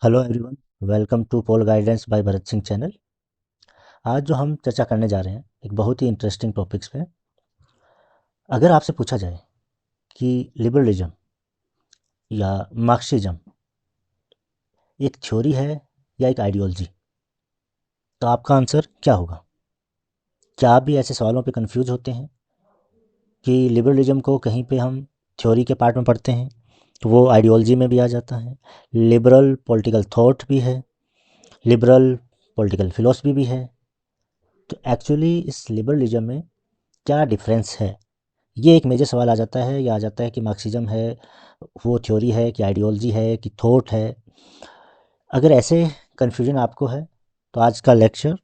Hello everyone, welcome to poll guidance by Bharat Singh channel. आज जो हम चर्चा करने जा रहे हैं एक बहुत ही इंटरेस्टिंग टॉपिक्स पे। अगर आपसे पूछा जाए कि लिबरलिज्म या मार्क्सिज्म एक थ्योरी है या एक आइडियोलॉजी, तो आपका आंसर क्या होगा? क्या आप भी ऐसे सवालों पे कंफ्यूज होते हैं कि लिबरलिज्म को कहीं पे हम थ्योरी के पार्ट में पढ़ते हैं तो वो आइडियोलॉजी में भी आ जाता है। लिबरल पॉलिटिकल थॉट भी है, लिबरल पॉलिटिकल फिलोसफी भी है। तो एक्चुअली इस लिबरलिज्म में क्या डिफरेंस है, ये एक मेजर सवाल आ जाता है। या आ जाता है कि मार्क्सिज्म है वो थ्योरी है कि आइडियोलॉजी है कि थॉट है। अगर ऐसे कन्फ्यूजन आपको है तो आज का लेक्चर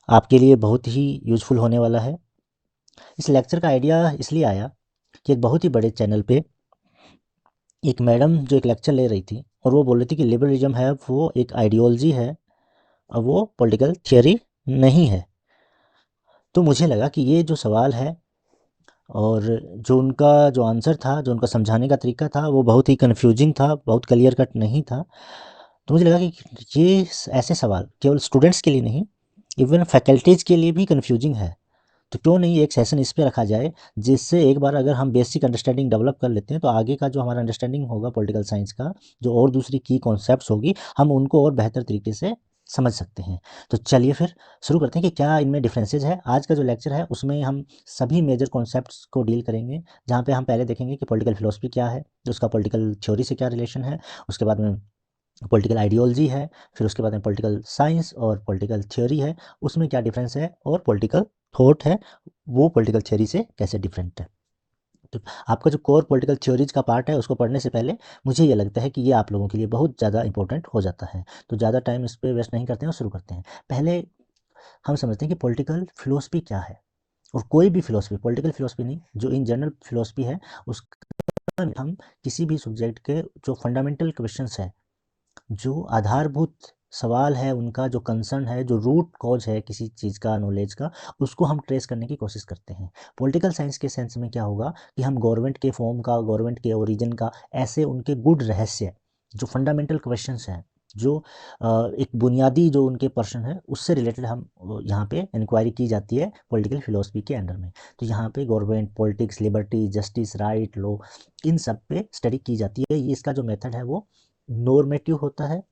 आपके लिए बहुत ही यूज़फुल होने वाला है। इस लेक्चर का आइडिया इसलिए आया कि एक बहुत ही बड़े चैनल पे एक मैडम जो एक लेक्चर ले रही थी और वो बोल रही थी कि लिबरलिज्म है वो एक आइडियोलॉजी है और वो पॉलिटिकल थियोरी नहीं है। तो मुझे लगा कि ये जो सवाल है और जो उनका जो आंसर था, जो उनका समझाने का तरीका था, वो बहुत ही कन्फ्यूजिंग था, बहुत क्लियर कट नहीं था। तो मुझे लगा कि ये ऐसे सवाल केवल स्टूडेंट्स के लिए नहीं, इवन फैकल्टीज़ के लिए भी कन्फ्यूजिंग है। तो क्यों नहीं एक सेशन इस पे रखा जाए, जिससे एक बार अगर हम बेसिक अंडरस्टैंडिंग डेवलप कर लेते हैं तो आगे का जो हमारा अंडरस्टैंडिंग होगा पॉलिटिकल साइंस का, जो और दूसरी की कॉन्सेप्ट्स होगी, हम उनको और बेहतर तरीके से समझ सकते हैं। तो चलिए फिर शुरू करते हैं कि क्या इनमें डिफरेंसेस है। आज का जो लेक्चर है उसमें हम सभी मेजर कॉन्सेप्ट्स को डील करेंगे, जहाँ पे हम पहले देखेंगे कि पॉलिटिकल फिलोसफी क्या है, उसका पॉलिटिकल थ्योरी से क्या रिलेशन है। उसके बाद में पॉलिटिकल आइडियोलॉजी है, फिर उसके बाद में पॉलिटिकल साइंस और पॉलिटिकल थ्योरी है, उसमें क्या डिफरेंस है, और पॉलिटिकल थॉट है वो पॉलिटिकल थ्योरी से कैसे डिफरेंट है। तो आपका जो कोर पॉलिटिकल थ्योरीज का पार्ट है उसको पढ़ने से पहले मुझे ये लगता है कि ये आप लोगों के लिए बहुत ज़्यादा इंपॉर्टेंट हो जाता है। तो ज़्यादा टाइम इस पर वेस्ट नहीं करते हैं और शुरू करते हैं। पहले हम समझते हैं कि पॉलिटिकल फिलोसफी क्या है। और कोई भी फिलोसफी, पॉलिटिकल फिलोसफी नहीं, जो इन जनरल फिलोसफी है, उसका हम किसी भी सब्जेक्ट के जो फंडामेंटल क्वेश्चंस है, जो आधारभूत सवाल है, उनका जो कंसर्न है, जो रूट कॉज है किसी चीज़ का, नॉलेज का, उसको हम ट्रेस करने की कोशिश करते हैं। पॉलिटिकल साइंस के सेंस में क्या होगा कि हम गवर्नमेंट के फॉर्म का, गवर्नमेंट के ओरिजिन का, ऐसे उनके गुड रहस्य, जो फंडामेंटल क्वेश्चंस हैं, जो एक बुनियादी जो उनके प्रश्न है, उससे रिलेटेड हम यहाँ पे इंक्वायरी की जाती है पॉलिटिकल फिलोसफी के अंडर में। तो यहाँ पे government, politics, liberty, justice, right, law, इन सब पे स्टडी की जाती है। ये इसका जो मेथड है वो नॉर्मेटिव होता है।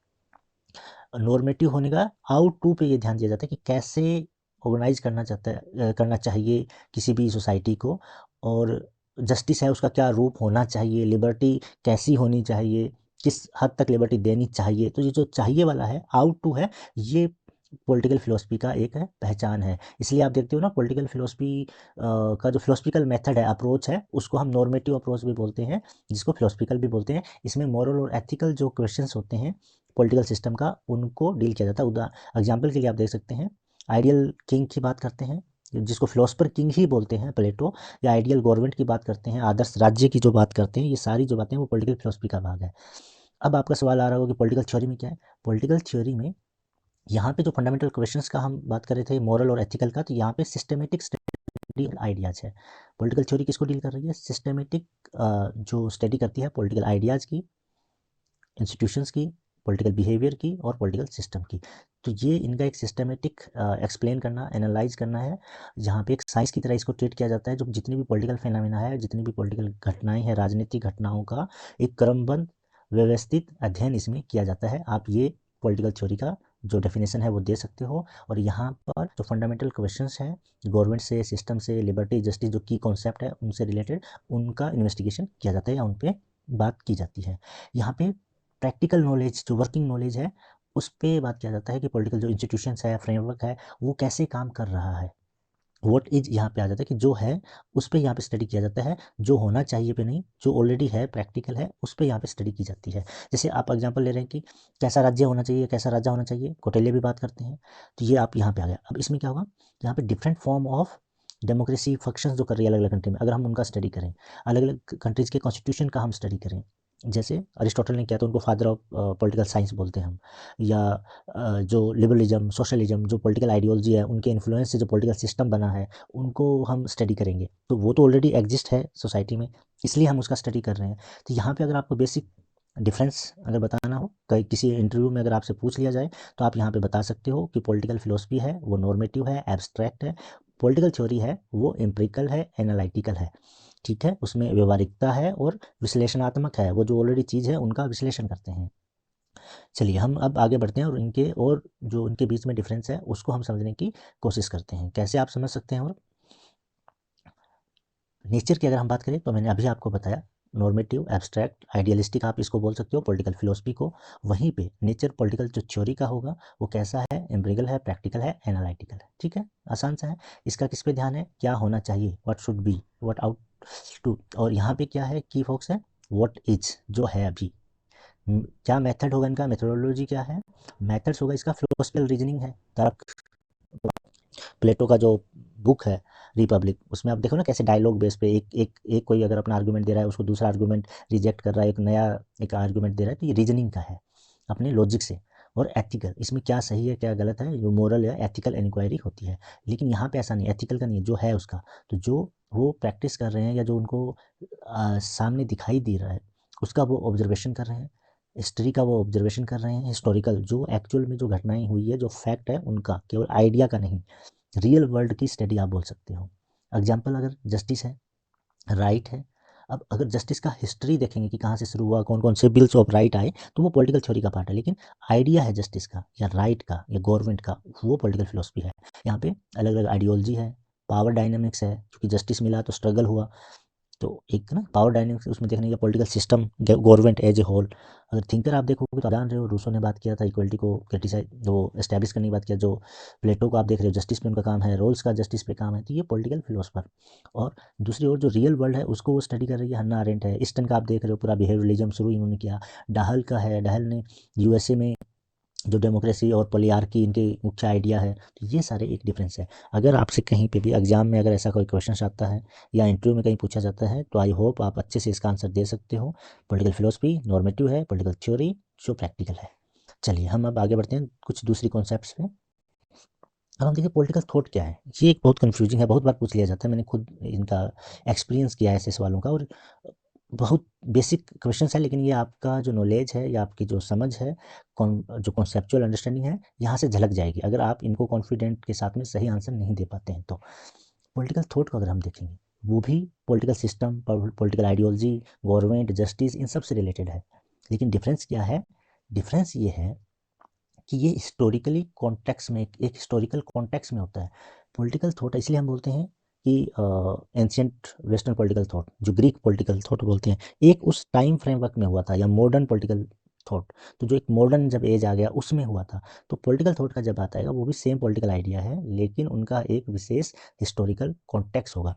नॉर्मेटिव होने का आउट टू पे ये ध्यान दिया जाता है कि कैसे ऑर्गेनाइज करना चाहता है, करना चाहिए किसी भी सोसाइटी को। और जस्टिस है उसका क्या रूप होना चाहिए, लिबर्टी कैसी होनी चाहिए, किस हद तक लिबर्टी देनी चाहिए। तो ये जो चाहिए वाला है, आउट टू है, ये पॉलिटिकल फिलोसफी का एक है, पहचान है। इसलिए आप देखते हो ना, पॉलिटिकल फिलोसफी का जो फिलोसफिकल मेथड है, अप्रोच है, उसको हम नॉर्मेटिव अप्रोच भी बोलते हैं, जिसको फिलोसफिकल भी बोलते हैं। इसमें मॉरल और एथिकल जो क्वेश्चंस होते हैं पॉलिटिकल सिस्टम का, उनको डील किया जाता है। एग्जाम्पल के लिए आप देख सकते हैं, आइडियल किंग की बात करते हैं, जिसको फिलोसफर किंग ही बोलते हैं प्लेटो, या आइडियल गवर्नमेंट की बात करते हैं, आदर्श राज्य की जो बात करते हैं, ये सारी जो बातें वो पॉलिटिकल फिलोसफी का भाग है। अब आपका सवाल आ रहा होगा कि पॉलिटिकल थ्योरी में क्या है। पॉलिटिकल थ्योरी में यहाँ पे जो फंडामेंटल क्वेश्चंस का हम बात कर रहे थे, मॉरल और एथिकल का, तो यहाँ पे सिस्टमेटिक स्टडी आइडियाज है। पॉलिटिकल थ्योरी किसको डील कर रही है? सिस्टमेटिक, जो स्टडी करती है पॉलिटिकल आइडियाज़ की, इंस्टीट्यूशंस की, पॉलिटिकल बिहेवियर की और पॉलिटिकल सिस्टम की। तो ये इनका एक सिस्टमेटिक एक्सप्लेन करना, एनालाइज करना है, जहाँ पे एक साइंस की तरह इसको ट्रीट किया जाता है। जो जितनी भी पॉलिटिकल फिनोमेना है, जितनी भी पॉलिटिकल घटनाएं हैं, राजनीतिक घटनाओं का एक क्रमबद्ध व्यवस्थित अध्ययन इसमें किया जाता है। आप ये पॉलिटिकल थ्योरी का जो डेफिनेशन है वो दे सकते हो। और यहाँ पर जो फंडामेंटल क्वेश्चंस हैं, गवर्नमेंट से, सिस्टम से, लिबर्टी, जस्टिस, जो की कॉन्सेप्ट है उनसे रिलेटेड, उनका इन्वेस्टिगेशन किया जाता है या उन पर बात की जाती है। यहाँ पे प्रैक्टिकल नॉलेज, जो वर्किंग नॉलेज है, उस पे बात किया जाता है कि पॉलिटिकल जो इंस्टीट्यूशंस है, फ्रेमवर्क है, वो कैसे काम कर रहा है। व्हाट इज यहाँ पे आ जाता है कि जो है उस पे यहाँ पे स्टडी किया जाता है, जो होना चाहिए पे नहीं, जो ऑलरेडी है, प्रैक्टिकल है, उस पे यहाँ पे स्टडी की जाती है। जैसे आप एग्जांपल ले रहे हैं कि कैसा राज्य होना चाहिए, कैसा राजा होना चाहिए, कौटिल्य भी बात करते हैं। तो ये आप यहाँ पे आ गया। अब इसमें क्या होगा, यहाँ पे different form of democracy functions जो कर रही है अलग अलग कंट्री में, अगर हम उनका स्टडी करें, अलग अलग कंट्रीज़ के कॉन्स्टिट्यूशन का हम स्टडी करें, जैसे अरिस्टोटल ने किया तो उनको फादर ऑफ पॉलिटिकल साइंस बोलते हैं हम। या जो लिबरलिज्म, सोशलिज्म, जो पॉलिटिकल आइडियोलॉजी है, उनके इन्फ्लुएंस से जो पॉलिटिकल सिस्टम बना है, उनको हम स्टडी करेंगे। तो वो तो ऑलरेडी एग्जिस्ट है सोसाइटी में, इसलिए हम उसका स्टडी कर रहे हैं। तो यहाँ पे अगर आपको बेसिक डिफरेंस अगर बताना हो, कहीं किसी इंटरव्यू में अगर आपसे पूछ लिया जाए तो आप यहाँ पे बता सकते हो कि पॉलिटिकल फिलोसफी है वो नॉर्मेटिव है, एब्स्ट्रैक्ट है, पॉलिटिकल थ्योरी है वो एम्पिरिकल है, एनालिटिकल है। ठीक है, उसमें व्यवहारिकता है और विश्लेषणात्मक है, वो जो ऑलरेडी चीज़ है उनका विश्लेषण करते हैं। चलिए हम अब आगे बढ़ते हैं और इनके और जो इनके बीच में डिफरेंस है उसको हम समझने की कोशिश करते हैं, कैसे आप समझ सकते हैं। और नेचर की अगर हम बात करें तो मैंने अभी आपको बताया नॉर्मेटिव, एब्स्ट्रैक्ट, आइडियलिस्टिक आप इसको बोल सकते हो पॉलिटिकल फिलोसफी को। वहीं पे नेचर पॉलिटिकल जो थ्योरी का होगा वो कैसा है, एम्पिरिकल है, प्रैक्टिकल है, एनालिटिकल है। ठीक है, आसान सा है। इसका किस पे ध्यान है, क्या होना चाहिए, what should be, what ought to, और यहाँ पे क्या है, की फोकस है व्हाट इज, जो है अभी। क्या मेथड होगा इनका, मेथोडोलॉजी क्या है, मेथड्स होगा इसका फिलोसफिकल रीजनिंग है। तर्क, प्लेटो का जो बुक है रिपब्लिक, उसमें आप देखो ना कैसे डायलॉग बेस पे एक एक एक कोई अगर अपना आर्गुमेंट दे रहा है उसको दूसरा आर्गुमेंट रिजेक्ट कर रहा है, एक नया एक आर्गुमेंट दे रहा है, तो ये रीजनिंग का है अपने लॉजिक से। और एथिकल, इसमें क्या सही है क्या गलत है, जो मोरल या एथिकल इंक्वायरी होती है। लेकिन यहाँ पे ऐसा नहीं, एथिकल का नहीं है, जो है उसका। तो जो वो प्रैक्टिस कर रहे हैं या जो उनको सामने दिखाई दे रहा है उसका वो ऑब्जर्वेशन कर रहे हैं, हिस्ट्री का वो ऑब्जर्वेशन कर रहे हैं, हिस्टोरिकल जो एक्चुअल में जो घटनाएं हुई है, जो फैक्ट है उनका, केवल आइडिया का नहीं, रियल वर्ल्ड की स्टडी आप बोल सकते हो। एग्जाम्पल अगर जस्टिस है, राइट है। अब अगर जस्टिस का हिस्ट्री देखेंगे कि कहाँ से शुरू हुआ, कौन कौन से बिल्स ऑफ राइट आए, तो वो पॉलिटिकल थ्योरी का पार्ट है। लेकिन आइडिया है जस्टिस का या राइट का या गवर्नमेंट का, वो पॉलिटिकल फिलोसफी है। यहाँ पे अलग अलग आइडियोलॉजी है, पावर डायनेमिक्स है, क्योंकि जस्टिस मिला तो स्ट्रगल हुआ, तो एक ना पावर डायनेमिक्स उसमें देखने का, political system, government as a whole. अगर थिंकर आप देखोगे तो आप जान रहे हो रूसो ने बात किया था इक्वलिटी को क्रिटिसाइज, वो एस्टैब्लिश करने की बात किया। जो प्लेटो को आप देख रहे हो जस्टिस पे उनका काम है, रोल्स का जस्टिस पे काम है, तो ये पॉलिटिकल फिलोसफर। और दूसरी ओर जो रियल वर्ल्ड है उसको वो स्टडी कर रही है, हन्ना अरेंट है। ईस्टर्न का आप देख रहे हो पूरा बिहेवियरलिज्म शुरू इन्होंने किया। डाहल का है, डाहल ने यूएसए में जो डेमोक्रेसी और पोलियार्की इनके मुख्य आइडिया है। तो ये सारे एक डिफरेंस है। अगर आपसे कहीं पे भी एग्जाम में अगर ऐसा कोई क्वेश्चन आता है या इंटरव्यू में कहीं पूछा जाता है तो आई होप आप अच्छे से इसका आंसर दे सकते हो। पॉलिटिकल फिलोसफी नॉर्मेटिव है, पॉलिटिकल थ्योरी जो प्रैक्टिकल है। चलिए हम अब आगे बढ़ते हैं कुछ दूसरी कॉन्सेप्ट्स पे। अब हम देखिए पॉलिटिकल थॉट क्या है। ये एक बहुत कन्फ्यूजिंग है, बहुत बार पूछ लिया जाता है, मैंने खुद इनका एक्सपीरियंस किया है ऐसे सवालों का। और बहुत बेसिक क्वेश्चन है, लेकिन ये आपका जो नॉलेज है या आपकी जो समझ है, जो कॉन्सेप्चुअल अंडरस्टैंडिंग है, यहाँ से झलक जाएगी अगर आप इनको कॉन्फिडेंट के साथ में सही आंसर नहीं दे पाते हैं। तो पॉलिटिकल थॉट को अगर हम देखेंगे, वो भी political system, political ideology, government, justice, इन सब से रिलेटेड है। लेकिन डिफरेंस क्या है, डिफरेंस ये है कि ये हिस्टोरिकली कॉन्टेक्स्ट में, एक हिस्टोरिकल कॉन्टेक्स्ट में होता है। पॉलिटिकल थॉट इसलिए हम बोलते हैं कि एंशियंट वेस्टर्न पॉलिटिकल थॉट, जो ग्रीक पॉलिटिकल थॉट बोलते हैं, एक उस टाइम फ्रेमवर्क में हुआ था, या मॉडर्न पॉलिटिकल थॉट, तो जो एक मॉडर्न जब एज आ गया उसमें हुआ था। तो पॉलिटिकल थॉट का जब आता है वो भी सेम पॉलिटिकल आइडिया है, लेकिन उनका एक विशेष हिस्टोरिकल कॉन्टेक्स्ट होगा।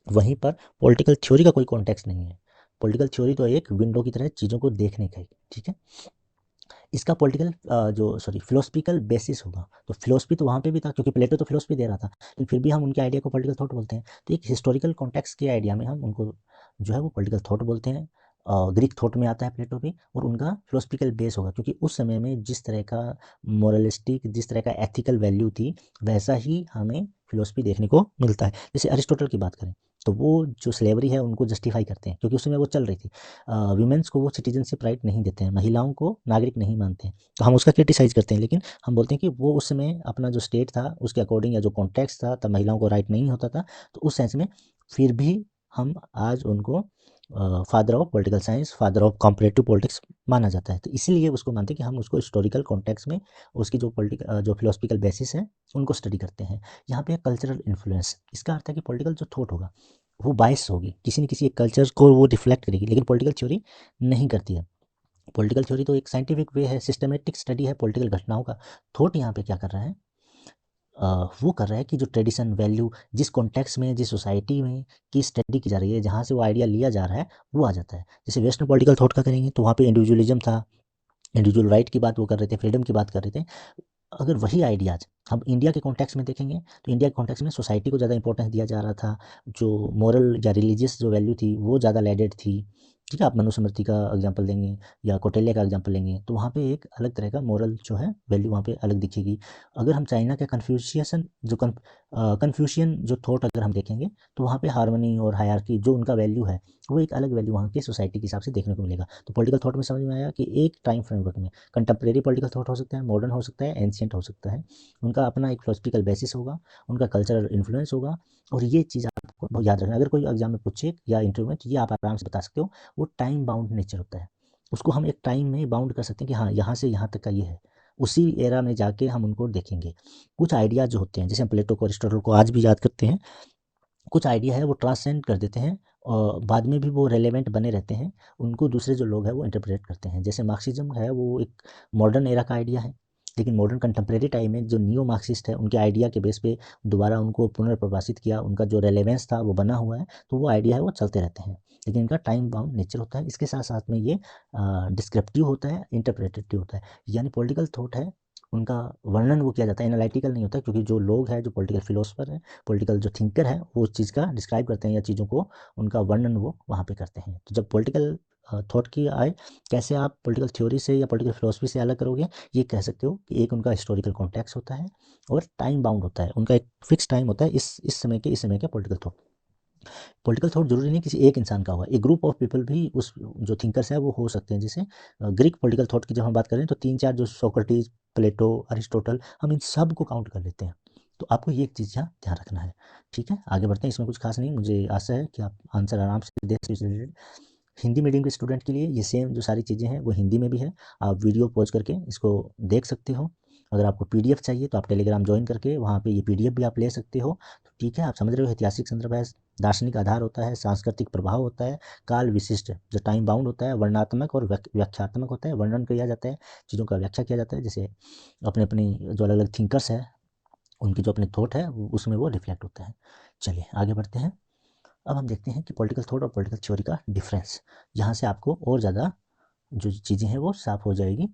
वहीं पर पॉलिटिकल थ्योरी का कोई कॉन्टेक्स्ट नहीं है। पॉलिटिकल थ्योरी तो एक विंडो की तरह चीज़ों को देखने का ही, ठीक है। इसका पॉलिटिकल जो सॉरी फिलोसफिकल बेसिस होगा। तो फिलोसफी तो वहाँ पे भी था क्योंकि प्लेटो तो फिलोसफी दे रहा था, लेकिन फिर भी हम उनके आइडिया को पॉलिटिकल थॉट बोलते हैं। तो एक हिस्टोरिकल कॉन्टेक्स्ट के आइडिया में हम उनको जो है वो पॉलिटिकल थॉट बोलते हैं। ग्रीक थॉट में आता है प्लेटो भी, और उनका फिलोसफिकल बेस होगा क्योंकि उस समय में जिस तरह का मोरलिस्टिक, जिस तरह का एथिकल वैल्यू थी, वैसा ही हमें फिलोसफी देखने को मिलता है। जैसे अरिस्टोटल की बात करें तो वो जो स्लेवरी है उनको जस्टिफाई करते हैं क्योंकि उस समय वो चल रही थी। वीमेंस को वो सिटीजनशिप राइट नहीं देते हैं, महिलाओं को नागरिक नहीं मानते हैं, तो हम उसका क्रिटिसाइज करते हैं। लेकिन हम बोलते हैं कि वो उस समय अपना जो स्टेट था उसके अकॉर्डिंग, या जो कॉन्टेक्स्ट था तब महिलाओं को राइट नहीं होता था, तो उस सेंस में फिर भी हम आज उनको father of political science, father of comparative politics माना जाता है। तो इसीलिए उसको मानते हैं कि हम उसको हिस्टोरिकल कॉन्टेक्स्ट में उसकी जो जो फिलोसफिकल बेसिस है उनको स्टडी करते हैं। यहाँ पे कल्चरल इन्फ्लुएंस, इसका अर्थ है कि पॉलिटिकल जो थॉट होगा वो बायस होगी, किसी न किसी एक कल्चर को वो रिफ्लेक्ट करेगी, लेकिन पॉलिटिकल थ्योरी नहीं करती है। पॉलिटिकल थ्योरी तो एक साइंटिफिक वे है, सिस्टमेटिक स्टडी है पॉलिटिकल घटनाओं का। थॉट यहाँ पे क्या कर रहा है, वो कर रहा है कि जो ट्रेडिशन, वैल्यू, जिस कॉन्टेक्स्ट में, जिस सोसाइटी में की स्टडी की जा रही है, जहाँ से वो आइडिया लिया जा रहा है, वो आ जाता है। जैसे वेस्टर्न पॉलिटिकल थॉट का करेंगे तो वहाँ पे इंडिविजुअलिज्म था, इंडिविजुअल राइट की बात वो कर रहे थे, फ्रीडम की बात कर रहे थे। अगर वही आइडियाज हम इंडिया के कॉन्टेक्स्ट में देखेंगे तो इंडिया के कॉन्टेक्स्ट में सोसाइटी को ज़्यादा इंपॉर्टेंस दिया जा रहा था, जो मोरल या रिलीजियस जो वैल्यू थी वो ज़्यादा लैडेड थी। ठीक है, आप मनुस्मृति का एग्जांपल देंगे या कौटिल्य का एग्जांपल लेंगे तो वहाँ पे एक अलग तरह का मोरल जो है वैल्यू वहाँ पे अलग दिखेगी। अगर हम चाइना का कन्फ्यूशियन जो थॉट अगर हम देखेंगे तो वहाँ पे हार्मनी और हायरार्की जो उनका वैल्यू है वो एक अलग वैल्यू वहाँ की सोसाइटी के हिसाब से देखने को मिलेगा। तो पॉलिटिकल थॉट में समझ में आया कि एक टाइम फ्रेमवर्क में कंटेम्प्रेरी पॉलिटिकल थॉट हो सकता है, मॉडर्न हो सकता है, एंशियंट हो सकता है, उनका अपना एक फिलोसफिकल बेसिस होगा, उनका कल्चरल इन्फ्लुएंस होगा। और ये चीज़ आपको बहुत याद रखना, अगर कोई एग्जाम में पूछे या इंटरव्यू में तो ये आप आराम से बता सकते हो। वो टाइम बाउंड नेचर होता है, उसको हम एक टाइम में बाउंड कर सकते हैं कि हाँ यहाँ से यहाँ तक का ये है, उसी एरा में जाके हम उनको देखेंगे। कुछ आइडियाज जो होते हैं जैसे हम प्लेटो को अरिस्टोटल को आज भी याद करते हैं, कुछ आइडिया है वो ट्रांसेंड कर देते हैं और बाद में भी वो रेलेवेंट बने रहते हैं, उनको दूसरे जो लोग हैं वो इंटरप्रेट करते हैं। जैसे मार्क्सिज्म है वो एक मॉडर्न एरा का आइडिया है, लेकिन मॉडर्न कंटेम्प्रेरी टाइम में जो नियो मार्क्सिस्ट है उनके आइडिया के बेस पे दोबारा उनको पुनर्प्रवासित किया, उनका जो रेलेवेंस था वो बना हुआ है, तो वो आइडिया है वो चलते रहते हैं, लेकिन इनका टाइम बाउंड नेचर होता है। इसके साथ साथ में ये डिस्क्रिप्टिव होता है, इंटरप्रेटेटिव होता है। यानी पॉलिटिकल थॉट है उनका वर्णन वो किया जाता है, एनालिटिकल नहीं होता, क्योंकि जो लोग हैं जो पॉलिटिकल फिलोसफर हैं, पॉलिटिकल जो थिंकर है वो उस चीज़ का डिस्क्राइब करते हैं या चीज़ों को उनका वर्णन वो वहाँ पे करते हैं। तो जब पॉलिटिकल थॉट की आए, कैसे आप पॉलिटिकल थ्योरी से या पॉलिटिकल फिलोसफी से अलग करोगे, ये कह सकते हो कि एक उनका हिस्टोरिकल कॉन्टेक्स्ट होता है और टाइम बाउंड होता है, उनका एक फिक्स टाइम होता है, इस समय के इस समय के पॉलिटिकल थॉट। पॉलिटिकल थॉट जरूरी नहीं किसी एक इंसान का होगा, एक ग्रुप ऑफ पीपल भी उस जो थिंकर्स है वो हो सकते हैं। जैसे ग्रीक पॉलिटिकल थॉट की जब हम बात करें तो 3-4 जो सोक्रेटिस, प्लेटो, अरिस्टोटल, हम इन सब को काउंट कर लेते हैं। तो आपको ये एक चीज़ यहाँ ध्यान रखना है। ठीक है, आगे बढ़ते हैं, इसमें कुछ खास नहीं, मुझे आशा है कि आप आंसर आराम से दे सकते। हिंदी मीडियम के स्टूडेंट के लिए ये सेम जो सारी चीज़ें हैं वो हिंदी में भी है, आप वीडियो पॉज करके इसको देख सकते हो। अगर आपको पीडीएफ चाहिए तो आप टेलीग्राम ज्वाइन करके वहाँ पे ये पीडीएफ भी आप ले सकते हो। तो ठीक है, आप समझ रहे हो, ऐतिहासिक संदर्भ है, दार्शनिक आधार होता है, सांस्कृतिक प्रभाव होता है, काल विशिष्ट जो टाइम बाउंड होता है, वर्णनात्मक और व्याख्यात्मक होता है, वर्णन किया जाता है, चीज़ों का व्याख्या किया जाता है, जैसे अपने अपनी जो अलग अलग थिंकर्स है उनकी जो अपने थॉट है उसमें वो रिफ्लेक्ट होता है। चलिए आगे बढ़ते हैं। अब हम देखते हैं कि पॉलिटिकल थॉट और पॉलिटिकल थ्योरी का डिफरेंस, यहाँ से आपको और ज़्यादा जो चीज़ें हैं वो साफ हो जाएगी।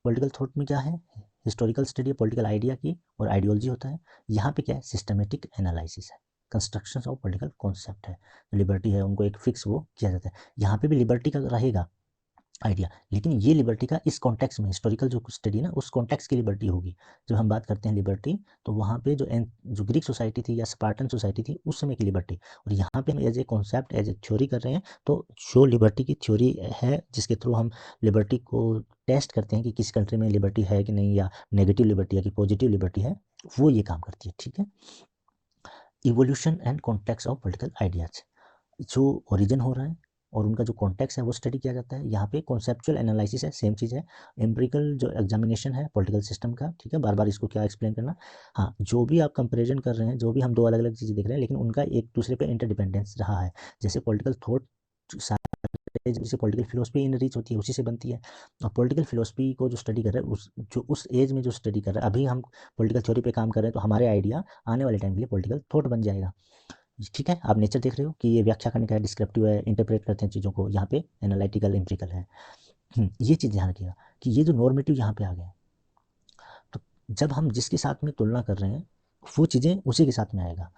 पॉलिटिकल थॉट में क्या है, हिस्टोरिकल स्टडी पॉलिटिकल आइडिया की और आइडियोलॉजी होता है। यहाँ पे क्या है, सिस्टमेटिक एनालिसिस है, कंस्ट्रक्शन ऑफ पॉलिटिकल कॉन्सेप्ट है। लिबर्टी है उनको एक फिक्स वो किया जाता है, यहाँ पे भी लिबर्टी का रहेगा आइडिया, लेकिन ये लिबर्टी का इस कॉन्टेक्स्ट में हिस्टोरिकल जो स्टडी ना उस कॉन्टेक्स्ट की लिबर्टी होगी। जब हम बात करते हैं लिबर्टी तो वहाँ पे जो ग्रीक सोसाइटी थी या स्पार्टन सोसाइटी थी उस समय की लिबर्टी, और यहाँ पे हम as a concept as a theory कर रहे हैं। तो जो लिबर्टी की थ्योरी है जिसके थ्रू हम लिबर्टी को टेस्ट करते हैं कि किस कंट्री में लिबर्टी है कि नहीं, या नेगेटिव लिबर्टी है कि पॉजिटिव लिबर्टी है, वो ये काम करती है। ठीक है, evolution and context of political ideas, जो ओरिजिन हो रहा है और उनका जो कॉन्टेक्स्ट है वो स्टडी किया जाता है। यहाँ पे कॉन्सेप्चुअल एनालिसिस है, सेम चीज़ है। एम्पिरिकल जो एग्जामिनेशन है पॉलिटिकल सिस्टम का, ठीक है, बार बार इसको क्या एक्सप्लेन करना। हाँ, जो भी आप कंपैरिजन कर रहे हैं, जो भी हम दो अलग अलग चीज़ें देख रहे हैं, लेकिन उनका एक दूसरे पे इंटरडिपेंडेंस रहा है। जैसे पॉलिटिकल थॉट जैसे पॉलिटिकल फिलोसफी इन रीच होती है उसी से बनती है, और पॉलिटिकल फिलोसफी को जो स्टडी कर रहे हैं उस एज में जो स्टडी कर रहे हैं, अभी हम पॉलिटिकल थ्योरी पे काम कर रहे हैं तो हमारे आइडिया आने वाले टाइम के लिए पॉलिटिकल थॉट बन जाएगा। ठीक है, आप नेचर देख रहे हो कि ये व्याख्या करने का है, डिस्क्रिप्टिव है, इंटरप्रेट करते हैं चीज़ों को, यहाँ पे एनालिटिकल एम्पिरिकल है। ये चीज़ ध्यान रखिएगा कि ये जो नॉर्मेटिव यहाँ पे आ गया, तो जब हम जिसके साथ में तुलना कर रहे हैं वो चीज़ें उसी के साथ में आएगा।